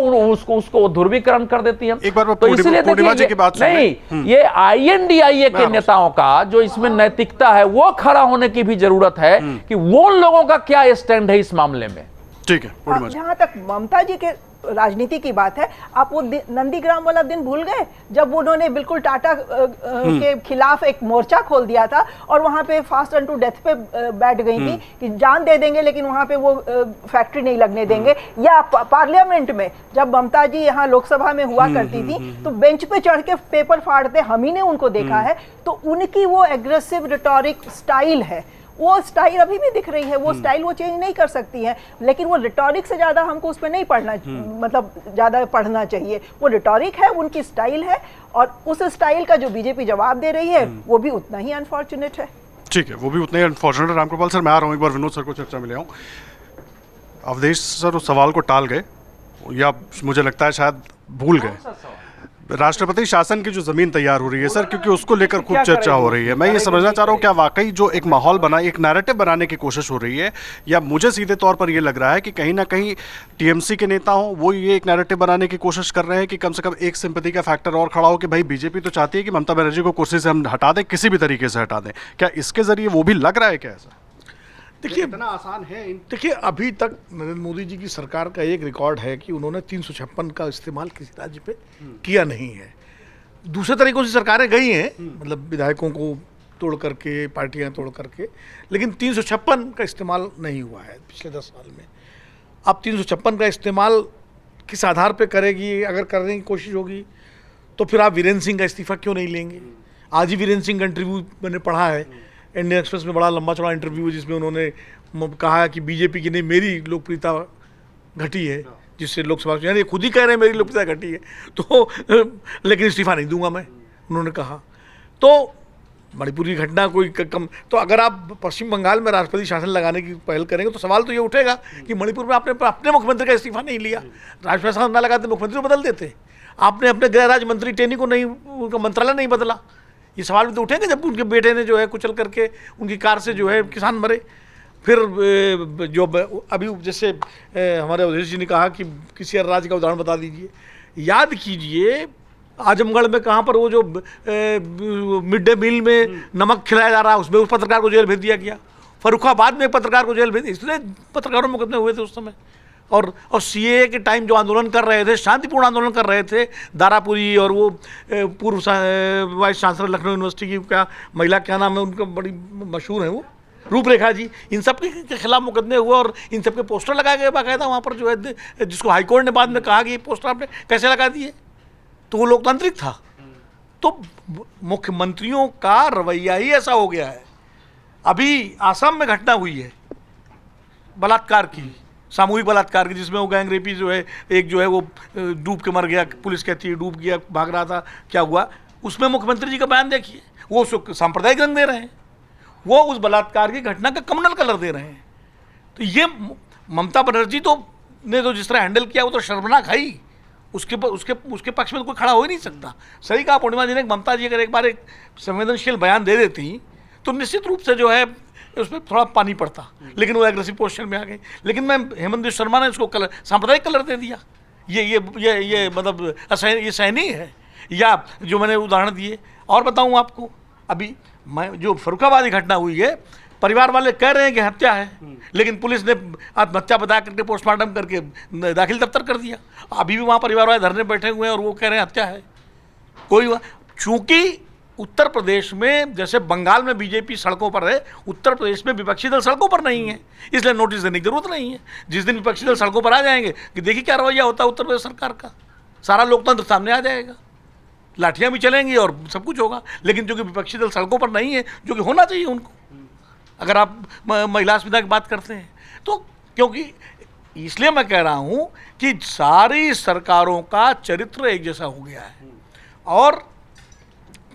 उसको ध्रुवीकरण कर देती है। एक बार तो इसलिए नहीं, ये INDIA के नेताओं का जो इसमें नैतिकता है वो खड़ा होने की भी जरूरत है कि वो लोगों का क्या स्टैंड है इस मामले में। ठीक है। जहां तक ममता जी के राजनीति की बात है, आप वो नंदीग्राम वाला दिन भूल गए जब उन्होंने बिल्कुल टाटा के खिलाफ एक मोर्चा खोल दिया था और वहां पे फास्ट एंड टू डेथ पे बैठ गई थी कि जान दे देंगे लेकिन वहां पे वो फैक्ट्री नहीं लगने देंगे। या पार्लियामेंट में जब ममता जी यहाँ लोकसभा में हुआ करती थी तो बेंच पे चढ़ के पेपर फाड़ते, हम ही ने उनको देखा है। तो उनकी वो एग्रेसिव रिटोरिक स्टाइल है, वो स्टाइल अभी भी दिख रही है, वो स्टाइल वो चेंज नहीं कर सकती है। लेकिन वो रिटोरिक से ज्यादा हमको उस पर नहीं पढ़ना, मतलब ज्यादा पढ़ना चाहिए। वो रिटोरिक है, उनकी स्टाइल है, और उस स्टाइल का जो बीजेपी जवाब दे रही है वो भी उतना ही अनफॉर्चुनेट है। ठीक है, वो भी उतना ही अनफॉर्चुनेट है। रामकृपाल सर, मैं आ रहा हूँ, एक बार विनोद सर को चर्चा में ले आऊँ। अवधेश सर उस सवाल को टाल गए या मुझे लगता है शायद भूल गए। राष्ट्रपति शासन की जो जमीन तैयार हो रही है सर, क्योंकि उसको लेकर खूब चर्चा हो रही है। मैं ये समझना चाह रहा हूँ क्या वाकई जो एक माहौल बना, एक नैरेटिव बनाने की कोशिश हो रही है, या मुझे सीधे तौर पर ये लग रहा है कि कहीं ना कहीं टीएमसी के नेता हों वो ये एक नैरेटिव बनाने की कोशिश कर रहे हैं कि कम से कम एक सिंपैथी का फैक्टर और खड़ा हो कि भाई बीजेपी तो चाहती है कि ममता बनर्जी को कुर्सी से हम हटा दें, किसी भी तरीके से हटा दें। क्या इसके जरिए वो भी लग रहा है क्या ऐसा? देखिए, इतना आसान है। देखिए, अभी तक नरेंद्र मोदी जी की सरकार का एक रिकॉर्ड है कि उन्होंने 356 का इस्तेमाल किसी राज्य पे किया नहीं है। दूसरे तरीकों से सरकारें गई हैं, मतलब विधायकों को तोड़ करके, पार्टियां तोड़ करके, लेकिन 356 का इस्तेमाल नहीं हुआ है पिछले 10 साल में। अब 356 का इस्तेमाल किस आधार पे करेगी, अगर करने की कोशिश होगी तो फिर आप वीरेंद्र सिंह का इस्तीफा क्यों नहीं लेंगे? आज ही वीरेंद्र सिंह का इंटरव्यू मैंने पढ़ा है, इंडियन एक्सप्रेस में बड़ा लंबा चौड़ा इंटरव्यू है जिसमें उन्होंने कहा है कि बीजेपी की नहीं, मेरी लोकप्रियता घटी है, जिससे लोकसभा, यानी खुद ही कह रहे हैं मेरी लोकप्रियता घटी है, तो लेकिन इस्तीफा नहीं दूंगा मैं, उन्होंने कहा। तो मणिपुर की घटना कोई कम, तो अगर आप पश्चिम बंगाल में राष्ट्रपति शासन लगाने की पहल करेंगे तो सवाल तो ये उठेगा कि मणिपुर में आपने अपने मुख्यमंत्री का इस्तीफा नहीं लिया, राष्ट्रपति शासन न लगाते मुख्यमंत्री को बदल देते, आपने अपने गृह राज्य मंत्री टेनी को नहीं, उनका मंत्रालय नहीं बदला। ये सवाल भी तो उठेंगे जब उनके बेटे ने जो है कुचल करके उनकी कार से जो है किसान मरे। फिर जो अभी जैसे हमारे अवधेश जी ने कहा कि किसी और राज्य का उदाहरण बता दीजिए, याद कीजिए आजमगढ़ में कहाँ पर वो जो मिड डे मील में नमक खिलाया जा रहा है उसमें उस पत्रकार को जेल भेज दिया गया। फर्रुखाबाद में एक पत्रकार को जेल भेज, इसलिए पत्रकारों मुकदमे हुए थे उस समय। और CAA के टाइम जो आंदोलन कर रहे थे, शांतिपूर्ण आंदोलन कर रहे थे, दारापुरी और वो पूर्व वाइस चांसलर लखनऊ यूनिवर्सिटी की क्या महिला, क्या नाम है उनका, बड़ी मशहूर है वो, रूपरेखा जी, इन सब के खिलाफ मुकदमे हुए और इन सब के पोस्टर लगाए गए बाकायदा वहाँ पर जो है, जिसको हाईकोर्ट ने बाद में कहा कि ये पोस्टर आपने कैसे लगा दिए, तो वो लोकतांत्रिक था। तो मुख्यमंत्रियों का रवैया ही ऐसा हो गया है। अभी आसाम में घटना हुई है बलात्कार की, सामूहिक बलात्कार की, जिसमें वो गैंगरेपी जो है, एक जो है वो डूब के मर गया, पुलिस कहती है डूब गया, भाग रहा था, क्या हुआ उसमें मुख्यमंत्री जी का बयान देखिए, वो उसको सांप्रदायिक रंग दे रहे हैं, वो उस बलात्कार की घटना का कम्युनल कलर दे रहे हैं। तो ये ममता बनर्जी ने तो जिस तरह हैंडल किया वो तो शर्मनाक है ही। उसके पक्ष में तो कोई खड़ा हो ही नहीं सकता। सही कहा पूर्णिमा जी ने, ममता जी अगर एक बार एक संवेदनशील बयान दे देती तो निश्चित रूप से जो है उसमें थोड़ा पानी पड़ता, लेकिन वो एग्रेसिव पोस्चर में आ गई। लेकिन मैं हेमंत बिश्व शर्मा ने इसको सांप्रदायिक कलर दे दिया। ये मतलब ये सहनीय है। या जो मैंने उदाहरण दिए, और बताऊं आपको, अभी मैं जो फर्रुखाबादी घटना हुई है, परिवार वाले कह रहे हैं कि हत्या है, लेकिन पुलिस ने आत्महत्या बता करके पोस्टमार्टम करके दाखिल दफ्तर कर दिया। अभी भी वहाँ परिवार वाले धरने बैठे हुए हैं और वो कह रहे हैं हत्या है। चूंकि उत्तर प्रदेश में जैसे बंगाल में बीजेपी सड़कों पर है, उत्तर प्रदेश में विपक्षी दल सड़कों पर नहीं है, इसलिए नोटिस देने की जरूरत नहीं है। जिस दिन विपक्षी दल सड़कों पर आ जाएंगे कि देखिए क्या रवैया होता है उत्तर प्रदेश सरकार का, सारा लोकतंत्र सामने आ जाएगा, लाठियां भी चलेंगी और सब कुछ होगा। लेकिन जो कि विपक्षी दल सड़कों पर नहीं है, जो कि होना चाहिए उनको, अगर आप महिला अस्मिता की बात करते हैं तो, क्योंकि इसलिए मैं कह रहा हूं कि सारी सरकारों का चरित्र एक जैसा हो गया है और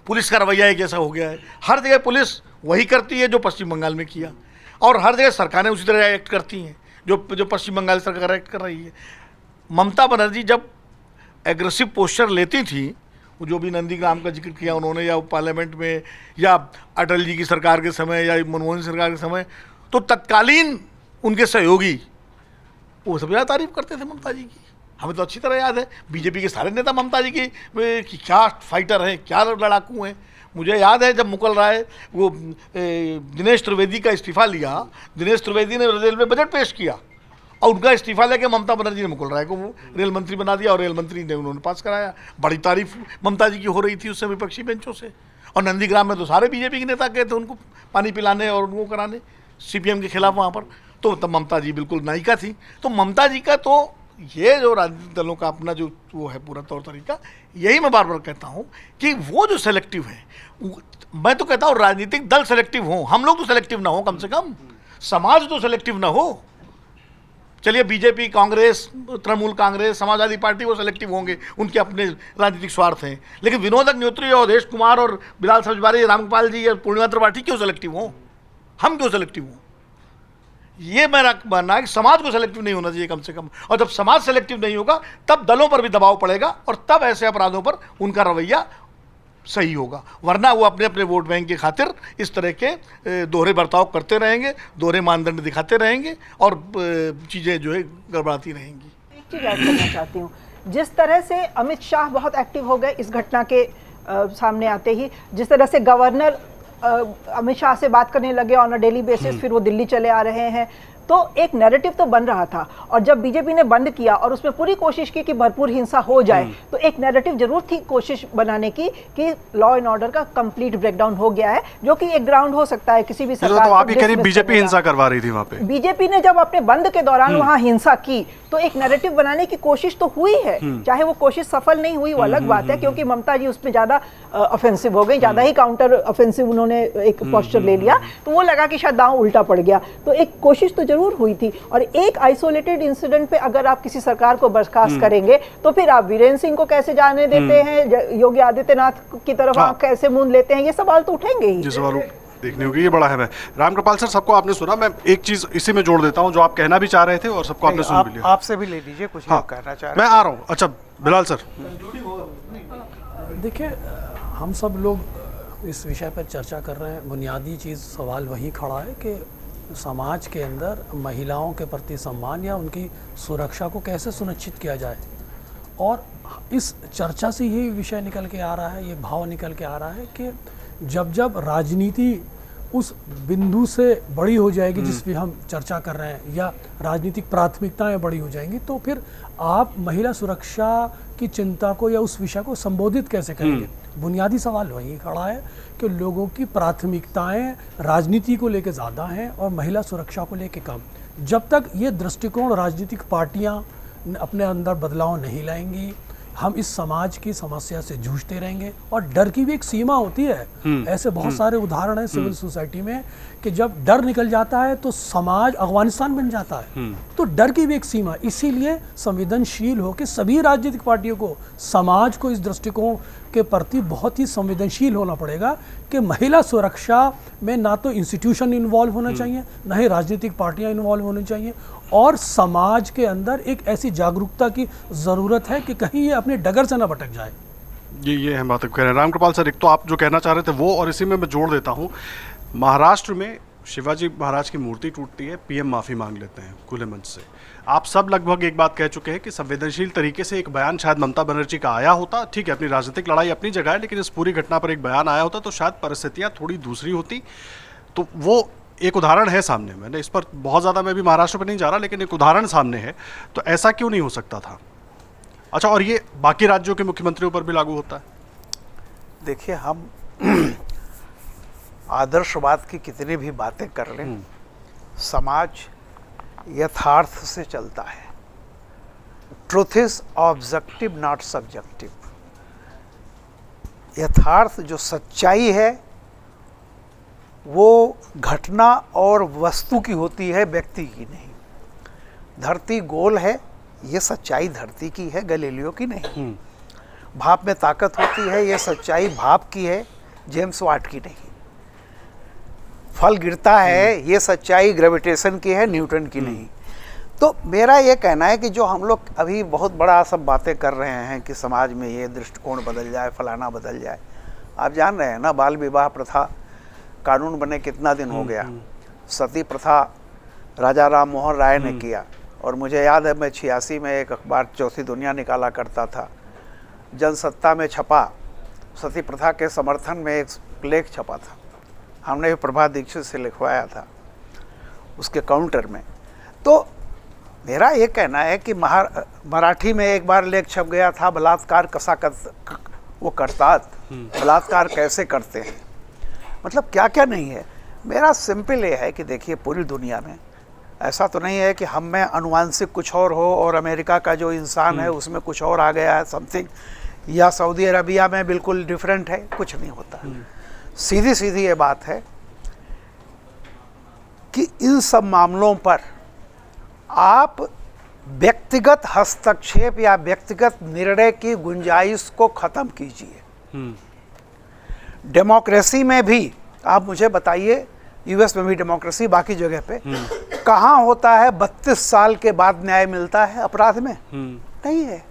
पुलिस का रवैया एक जैसा हो गया है। हर जगह पुलिस वही करती है जो पश्चिम बंगाल में किया, और हर जगह सरकारें उसी तरह एक्ट करती हैं जो पश्चिम बंगाल सरकार एक्ट कर रही है। ममता बनर्जी जब एग्रेसिव पोस्चर लेती थी, जो भी नंदीग्राम का जिक्र किया उन्होंने, या पार्लियामेंट में, या अटल जी की सरकार के समय, या मनमोहन सरकार के समय, तो तत्कालीन उनके सहयोगी वो सबसे ज़्यादा तारीफ करते थे ममता जी की। हमें तो अच्छी तरह याद है, बीजेपी के सारे नेता ममता जी की क्या फाइटर हैं, क्या लड़ाकू हैं। मुझे याद है जब मुकुल राय वो दिनेश त्रिवेदी का इस्तीफा लिया, दिनेश त्रिवेदी ने रेल में बजट पेश किया और उनका इस्तीफा लेके ममता बनर्जी ने मुकुल राय को रेल मंत्री बना दिया और रेल मंत्री ने उन्होंने पास कराया। बड़ी तारीफ ममता जी की हो रही थी उससे विपक्षी बेंचों से। और नंदीग्राम में तो सारे बीजेपी के नेता गए थे उनको पानी पिलाने और उनको कराने, सीपीएम के खिलाफ वहाँ पर। तो तब ममता जी बिल्कुल नायिका थी। तो ममता जी का तो ये जो राजनीतिक दलों का अपना जो वो है पूरा तौर तरीका, यही मैं बार बार कहता हूँ कि वो जो सेलेक्टिव है, मैं तो कहता हूँ राजनीतिक दल सेलेक्टिव हों, हम लोग तो सेलेक्टिव ना हो, कम से कम समाज तो सेलेक्टिव ना हो। चलिए बीजेपी, कांग्रेस, तृणमूल कांग्रेस, समाजवादी पार्टी वो सेलेक्टिव होंगे, उनके अपने राजनीतिक स्वार्थ हैं, लेकिन विनोद अग्निहोत्री और अवधेश कुमार और बिलाल सब्जवारी, रामगोपाल जी या पूर्णिमा त्रिपाठी क्यों सेलेक्टिव हों? हम क्यों सेलेक्टिव हों? ये मेरा मानना है कि समाज को सेलेक्टिव नहीं होना चाहिए कम से कम। और जब समाज सेलेक्टिव नहीं होगा तब दलों पर भी दबाव पड़ेगा और तब ऐसे अपराधों पर उनका रवैया सही होगा, वरना वो अपने अपने वोट बैंक की खातिर इस तरह के दोहरे बर्ताव करते रहेंगे, दोहरे मानदंड दिखाते रहेंगे और चीज़ें जो है गड़बड़ाती रहेंगी। एक चीज़ ऐड करना चाहती हूँ, जिस तरह से अमित शाह बहुत एक्टिव हो गए इस घटना के सामने आते ही, जिस तरह से गवर्नर अमित शाह से बात करने लगे ऑन अ डेली बेसिस, फिर वो दिल्ली चले आ रहे हैं, तो एक नैरेटिव तो बन रहा था। और जब बीजेपी ने बंद किया और उसमें पूरी कोशिश की कि भरपूर हिंसा हो जाए, तो एक नैरेटिव जरूर थी कोशिश बनाने की कि लॉ एंड ऑर्डर का कंप्लीट ब्रेकडाउन हो गया है, जो कि एक ग्राउंड हो सकता है किसी भी सरकार। तो आप ये कह रही बीजेपी हिंसा करवा रही थी वहां पे? बीजेपी ने जब अपने बंद के दौरान वहां हिंसा की तो एक नैरेटिव बनाने की कोशिश तो हुई है, चाहे वो कोशिश सफल नहीं हुई वो अलग बात है, क्योंकि ममता जी उसमें ज्यादा ऑफेंसिव हो गई, ज्यादा ही काउंटर ऑफेंसिव उन्होंने एक पोस्चर ले लिया, तो वो लगा कि शायद दांव उल्टा पड़ गया। तो एक कोशिश तो जरूर हुई थी। और एक आइसोलेटेड इंसिडेंट पे अगर आप किसी सरकार को बर्खास्त करेंगे तो फिर आप वीरेंद्र सिंह को कैसे जाने देते हैं, योगी आदित्यनाथ की तरफ आप कैसे मुंह लेते हैं, ये सवाल तो उठेंगे ही। सवाल देखने होगी, ये बड़ा है। रामकृपाल सर, सबको आपने सुना, मैं एक चीज इसी में जोड़ देता हूँ जो आप कहना भी चाह रहे थे और सबको आपने सुन भी लिया। आपसे भी ले लीजिए कुछ। हाँ, कहना चाह रहे मैं आ रहा हूँ। अच्छा बिलाल सर, देखिए हम सब लोग इस विषय पर चर्चा कर रहे हैं, बुनियादी चीज़ सवाल वही खड़ा है कि समाज के अंदर महिलाओं के प्रति सम्मान या उनकी सुरक्षा को कैसे सुनिश्चित किया जाए। और इस चर्चा से यही विषय निकल के आ रहा है, ये भाव निकल के आ रहा है कि जब जब राजनीति उस बिंदु से बड़ी हो जाएगी जिस पे हम चर्चा कर रहे हैं, या राजनीतिक प्राथमिकताएं बड़ी हो जाएंगी, तो फिर आप महिला सुरक्षा की चिंता को या उस विषय को संबोधित कैसे करेंगे। बुनियादी सवाल वही खड़ा है कि लोगों की प्राथमिकताएं राजनीति को लेकर ज़्यादा हैं और महिला सुरक्षा को लेकर कम। जब तक ये दृष्टिकोण राजनीतिक पार्टियां अपने अंदर बदलाव नहीं लाएंगी, हम इस समाज की समस्या से जूझते रहेंगे। और डर की भी एक सीमा होती है। ऐसे बहुत सारे उदाहरण हैं सिविल सोसाइटी में कि जब डर निकल जाता है तो समाज अफगानिस्तान बन जाता है। तो डर की भी एक सीमा, इसीलिए संवेदनशील हो कि सभी राजनीतिक पार्टियों को समाज को इस दृष्टिकोण के प्रति बहुत ही संवेदनशील होना पड़ेगा कि महिला सुरक्षा में ना तो इंस्टीट्यूशन इन्वॉल्व होना चाहिए, ना ही राजनीतिक पार्टियां इन्वॉल्व होनी चाहिए, और समाज के अंदर एक ऐसी जागरूकता की ज़रूरत है कि कहीं ये अपने डगर से ना भटक जाए। ये हम बात कह रहे हैं। रामकृपाल सर, एक तो आप जो कहना चाह रहे थे वो, और इसी में मैं जोड़ देता हूँ, महाराष्ट्र में शिवाजी महाराज की मूर्ति टूटती है, पीएम माफ़ी मांग लेते हैं खुले मंच से। आप सब लगभग एक बात कह चुके हैं कि संवेदनशील तरीके से एक बयान शायद ममता बनर्जी का आया होता, ठीक है अपनी राजनीतिक लड़ाई अपनी जगह है, लेकिन इस पूरी घटना पर एक बयान आया होता तो शायद परिस्थितियाँ थोड़ी दूसरी होती। तो वो एक उदाहरण है सामने, मैंने इस पर बहुत ज़्यादा मैं भी महाराष्ट्र पर नहीं जा रहा, लेकिन एक उदाहरण सामने है, तो ऐसा क्यों नहीं हो सकता था? अच्छा, और ये बाकी राज्यों के मुख्यमंत्रियों पर भी लागू होता है? देखिए, हम आदर्शवाद की कितनी भी बातें कर लें, समाज यथार्थ से चलता है। Truth is objective not subjective. यथार्थ जो सच्चाई है वो घटना और वस्तु की होती है, व्यक्ति की नहीं। धरती गोल है, ये सच्चाई धरती की है, गैलीलियो की नहीं। भाप में ताकत होती है, ये सच्चाई भाप की है, जेम्स वाट की नहीं। फल गिरता है, ये सच्चाई ग्रेविटेशन की है, न्यूटन की नहीं। तो मेरा ये कहना है कि जो हम लोग अभी बहुत बड़ा सब बातें कर रहे हैं कि समाज में ये दृष्टिकोण बदल जाए, फलाना बदल जाए, आप जान रहे हैं ना, बाल विवाह प्रथा कानून बने कितना दिन हो गया। सती प्रथा राजा राम मोहन राय ने किया, और मुझे याद है मैं 86 में एक अखबार चौथी दुनिया निकाला करता था, जनसत्ता में छपा, सती प्रथा के समर्थन में एक लेख छपा था, हमने भी प्रभा दीक्षित से लिखवाया था उसके काउंटर में। तो मेरा ये कहना है कि मराठी में एक बार लेख छप गया था, बलात्कार कसा वो करतात, बलात्कार कैसे करते हैं, मतलब क्या क्या नहीं है। मेरा सिंपल ये है कि देखिए, पूरी दुनिया में ऐसा तो नहीं है कि हम में अनुवांशिक कुछ और हो और अमेरिका का जो इंसान है उसमें कुछ और आ गया है समथिंग, या सऊदी अरबिया में बिल्कुल डिफरेंट है, कुछ नहीं होता। सीधी सीधी ये बात है कि इन सब मामलों पर आप व्यक्तिगत हस्तक्षेप या व्यक्तिगत निर्णय की गुंजाइश को ख़त्म कीजिए। डेमोक्रेसी में भी आप मुझे बताइए, यूएस में भी डेमोक्रेसी, बाकी जगह पे कहाँ होता है 32 साल के बाद न्याय मिलता है अपराध में? नहीं है।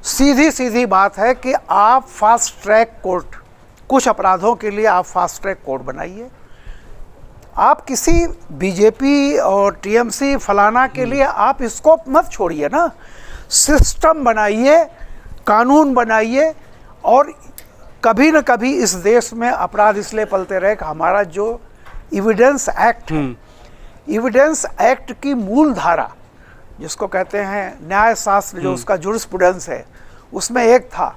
सीधी सीधी बात है कि आप फास्ट ट्रैक कोर्ट, कुछ अपराधों के लिए आप फास्ट ट्रैक कोर्ट बनाइए। आप किसी बीजेपी और टीएमसी फलाना के लिए आप इसको मत छोड़िए ना, सिस्टम बनाइए, कानून बनाइए। और कभी न कभी इस देश में अपराध इसलिए पलते रहे कि हमारा जो एविडेंस एक्ट है, एविडेंस एक्ट की मूल धारा जिसको कहते हैं न्याय शास्त्र, जो उसका जुरिस्प्रूडेंस है, उसमें एक था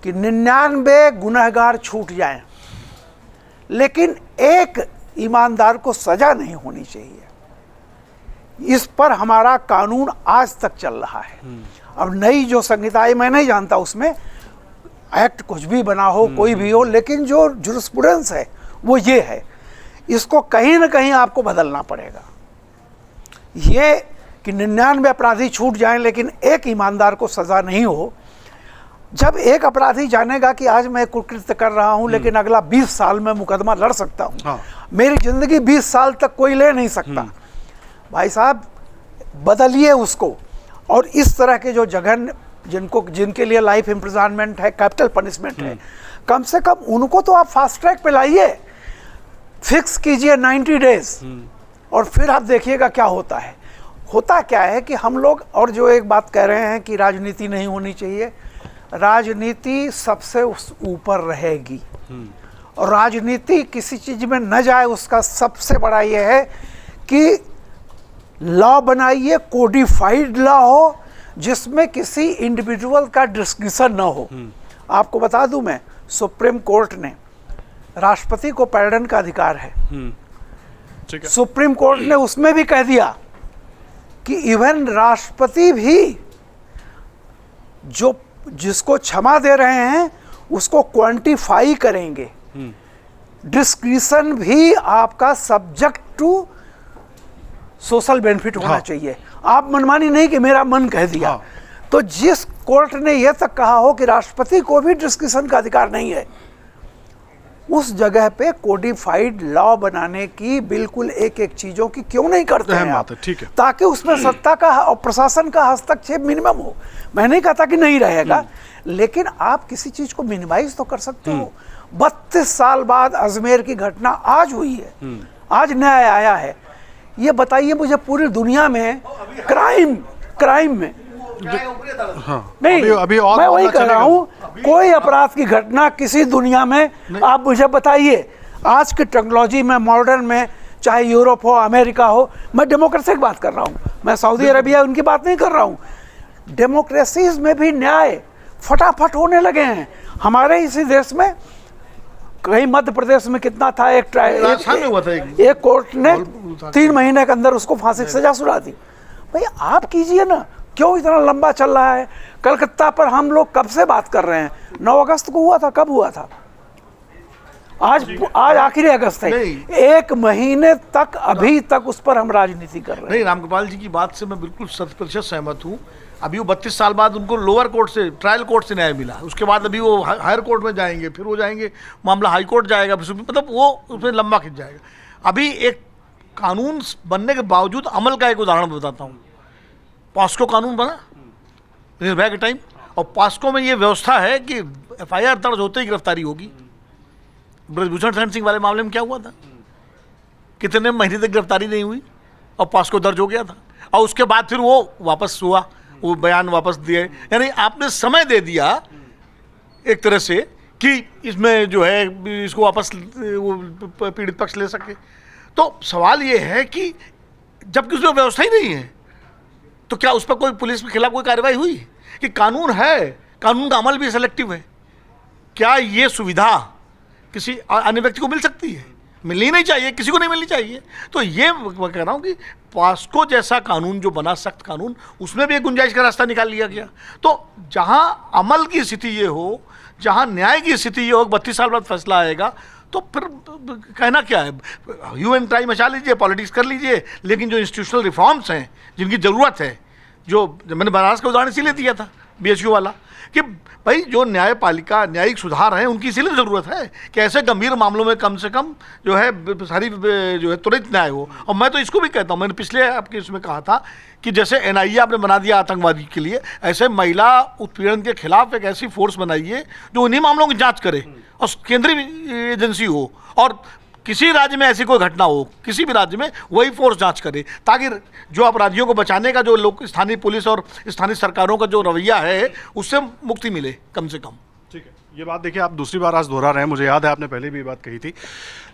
कि 99 गुनहगार छूट जाएं, लेकिन एक ईमानदार को सजा नहीं होनी चाहिए। इस पर हमारा कानून आज तक चल रहा है। अब नई जो संहिताएं मैं नहीं जानता, उसमें एक्ट कुछ भी बना हो, कोई भी हो, लेकिन जो जुरिस्प्रूडेंस है वो ये है, इसको कहीं ना कहीं आपको बदलना पड़ेगा। ये कि 99 अपराधी छूट जाएं लेकिन एक ईमानदार को सजा नहीं हो। जब एक अपराधी जानेगा कि आज मैं कुकृत्य कर रहा हूं लेकिन अगला 20 साल में मुकदमा लड़ सकता हूं, मेरी जिंदगी 20 साल तक कोई ले नहीं सकता, भाई साहब बदलिए उसको। और इस तरह के जो जघन्य, जिनके लिए लाइफ इम्प्रिजनमेंट है, कैपिटल पनिशमेंट है, कम से कम उनको तो आप फास्ट ट्रैक पे लाइए, फिक्स कीजिए 90 डेज, और फिर आप देखिएगा क्या होता है। होता क्या है कि हम लोग, और जो एक बात कह रहे हैं कि राजनीति नहीं होनी चाहिए, राजनीति सबसे ऊपर रहेगी, और राजनीति किसी चीज में न जाए उसका सबसे बड़ा ये है कि लॉ बनाइए, कोडिफाइड लॉ हो, जिसमें किसी इंडिविजुअल का डिस्क्रिप्शन न हो। आपको बता दूं मैं, सुप्रीम कोर्ट ने, राष्ट्रपति को पैर्डन का अधिकार है, सुप्रीम कोर्ट ने उसमें भी कह दिया कि इवन राष्ट्रपति भी जो जिसको क्षमा दे रहे हैं उसको क्वांटिफाई करेंगे। डिस्क्रिशन भी आपका सब्जेक्ट टू सोशल बेनिफिट होना चाहिए। आप मनमानी नहीं कि मेरा मन कह दिया। तो जिस कोर्ट ने यह तक कहा हो कि राष्ट्रपति को भी डिस्कशन का अधिकार नहीं है, उस जगह पे कोडिफाइड लॉ बनाने की बिल्कुल एक एक चीजों की क्यों नहीं करते हैं आप? ठीक है। ताकि उसमें सत्ता का और प्रशासन का हस्तक्षेप मिनिमम हो। मैं नहीं कहता कि नहीं रहेगा, लेकिन आप किसी चीज को मिनिमाइज तो कर सकते हो। 32 साल बाद अजमेर की घटना आज हुई है, आज न्याय आया है। ये बताइए मुझे पूरी दुनिया में क्राइम में नहीं, अभी और मैं वही कह रहा हूँ, कोई अपराध की घटना किसी दुनिया में आप मुझे बताइए, आज की टेक्नोलॉजी में, मॉडर्न में, चाहे यूरोप हो, अमेरिका हो, मैं डेमोक्रेसी की बात कर रहा हूँ, मैं सऊदी अरबिया उनकी बात नहीं कर रहा हूँ। डेमोक्रेसीज में भी न्याय फटाफट होने लगे हैं। हमारे इसी देश में कहीं मध्य प्रदेश में कितना था, एक कोर्ट ने 3 महीने के अंदर उसको फांसी की सजा सुना दी। भाई आप कीजिए ना, क्यों इतना लंबा चल रहा है? कलकत्ता पर हम लोग कब से बात कर रहे हैं? 9 अगस्त को हुआ था, कब हुआ था? आज आखिरी अगस्त है, 1 महीने तक अभी तक उस पर हम राजनीति कर रहे हैं। नहीं, रामगोपाल जी की बात से मैं बिल्कुल 100% सहमत हूँ। अभी वो 32 साल बाद उनको लोअर कोर्ट से, ट्रायल कोर्ट से न्याय मिला, उसके बाद अभी वो हायर कोर्ट में जाएंगे, फिर वो जाएंगे, मामला हाई कोर्ट जाएगा, मतलब वो उसमें लंबा खिंच जाएगा। अभी एक कानून बनने के बावजूद अमल का एक उदाहरण बताता हूँ। पॉस्को कानून बना निर्भया के टाइम, और पॉस्को में ये व्यवस्था है कि FIR दर्ज होते ही गिरफ्तारी होगी। ब्रजभूषण शरण सिंह वाले मामले में क्या हुआ था, कितने महीने तक गिरफ्तारी नहीं हुई और पॉस्को दर्ज हो गया था, और उसके बाद फिर वो वापस हुआ, वो बयान वापस दिए। यानी आपने समय दे दिया एक तरह से कि इसमें जो है इसको वापस वो पीड़ित पक्ष ले सके। तो सवाल ये है कि जबकि उसमें व्यवस्था ही नहीं है, तो क्या उस पर कोई पुलिस के खिलाफ कोई कार्रवाई हुई? कि कानून है, कानून का अमल भी सेलेक्टिव है। क्या ये सुविधा किसी अन्य व्यक्ति को मिल सकती है? मिलनी नहीं चाहिए, किसी को नहीं मिलनी चाहिए। तो ये मैं कह रहा हूँ कि पॉस्को जैसा कानून जो बना, सख्त कानून, उसमें भी एक गुंजाइश का रास्ता निकाल लिया गया। तो जहाँ अमल की स्थिति ये हो, जहाँ न्याय की स्थिति ये हो, 32 साल बाद फैसला आएगा, तो फिर कहना क्या है? ह्यूमन ट्राई मचा लीजिए, पॉलिटिक्स कर लीजिए, लेकिन जो इंस्टीट्यूशनल रिफॉर्म्स हैं, जिनकी ज़रूरत है, जो मैंने बनारस का उदाहरण इसीलिए दिया था, BHU वाला, कि भाई जो न्यायपालिका, न्यायिक सुधार हैं, उनकी इसीलिए ज़रूरत है कि ऐसे गंभीर मामलों में कम से कम जो है सारी जो है त्वरित न्याय हो। और मैं तो इसको भी कहता हूँ, मैंने पिछले आपके इसमें कहा था कि जैसे NIA आपने बना दिया आतंकवादी के लिए, ऐसे महिला उत्पीड़न के खिलाफ एक ऐसी फोर्स बनाइए जो उन्हीं मामलों की जाँच करे, और केंद्रीय एजेंसी हो, और किसी राज्य में ऐसी कोई घटना हो, किसी भी राज्य में, वही फोर्स जांच करे, ताकि जो अपराधियों को बचाने का जो लोग, स्थानीय पुलिस और स्थानीय सरकारों का जो रवैया है, उससे मुक्ति मिले कम से कम। ठीक है, ये बात देखिए आप दूसरी बार आज दोहरा रहे हैं, मुझे याद है आपने पहले भी ये बात कही थी।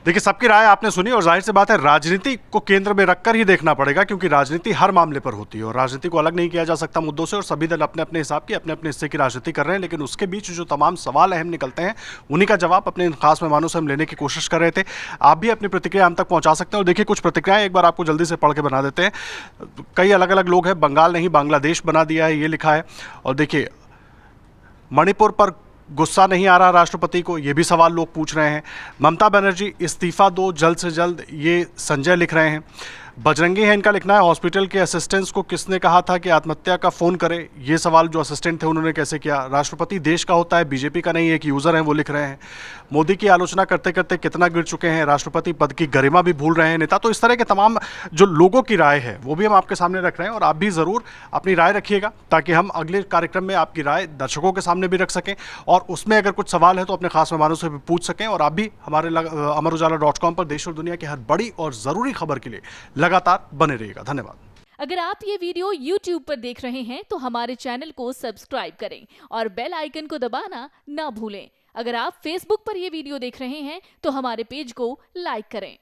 देखिए सबकी राय आपने सुनी, और जाहिर सी बात है राजनीति को केंद्र में रखकर ही देखना पड़ेगा, क्योंकि राजनीति हर मामले पर होती है और राजनीति को अलग नहीं किया जा सकता मुद्दों से, और सभी दल अपने अपने हिसाब की, अपने अपने हिस्से की राजनीति कर रहे हैं। लेकिन उसके बीच जो तमाम सवाल अहम निकलते हैं, उन्हीं का जवाब अपने इन खास मेहमानों से हम लेने की कोशिश कर रहे थे। आप भी अपनी प्रतिक्रिया हम तक पहुँचा सकते हैं। और देखिए कुछ प्रतिक्रियाएं एक बार आपको जल्दी से पढ़ के बना देते हैं। कई अलग अलग लोग हैं, बंगाल नहीं बांग्लादेश बना दिया है, ये लिखा है। और देखिए मणिपुर पर गुस्सा नहीं आ रहा राष्ट्रपति को, ये भी सवाल लोग पूछ रहे हैं। ममता बनर्जी इस्तीफा दो जल्द से जल्द, ये संजय लिख रहे हैं। बजरंगी है इनका लिखना है। हॉस्पिटल के असिस्टेंट्स को किसने कहा था कि आत्महत्या का फ़ोन करे, ये सवाल जो असिस्टेंट थे उन्होंने कैसे किया। राष्ट्रपति देश का होता है, बीजेपी का नहीं, एक यूज़र हैं वो लिख रहे हैं। मोदी की आलोचना करते करते कितना गिर चुके हैं, राष्ट्रपति पद की गरिमा भी भूल रहे हैं नेता। तो इस तरह के तमाम जो लोगों की राय है वो भी हम आपके सामने रख रहे हैं, और आप भी ज़रूर अपनी राय रखिएगा, ताकि हम अगले कार्यक्रम में आपकी राय दर्शकों के सामने भी रख सकें, और उसमें अगर कुछ सवाल है तो अपने खास मेहमानों से भी पूछ सकें। और आप भी हमारे अमरुजाला.com पर देश और दुनिया की हर बड़ी और ज़रूरी खबर के लिए लगातार बने रहिएगा। धन्यवाद। अगर आप ये वीडियो YouTube पर देख रहे हैं तो हमारे चैनल को सब्सक्राइब करें और बेल आइकन को दबाना ना भूलें। अगर आप Facebook पर ये वीडियो देख रहे हैं तो हमारे पेज को लाइक करें।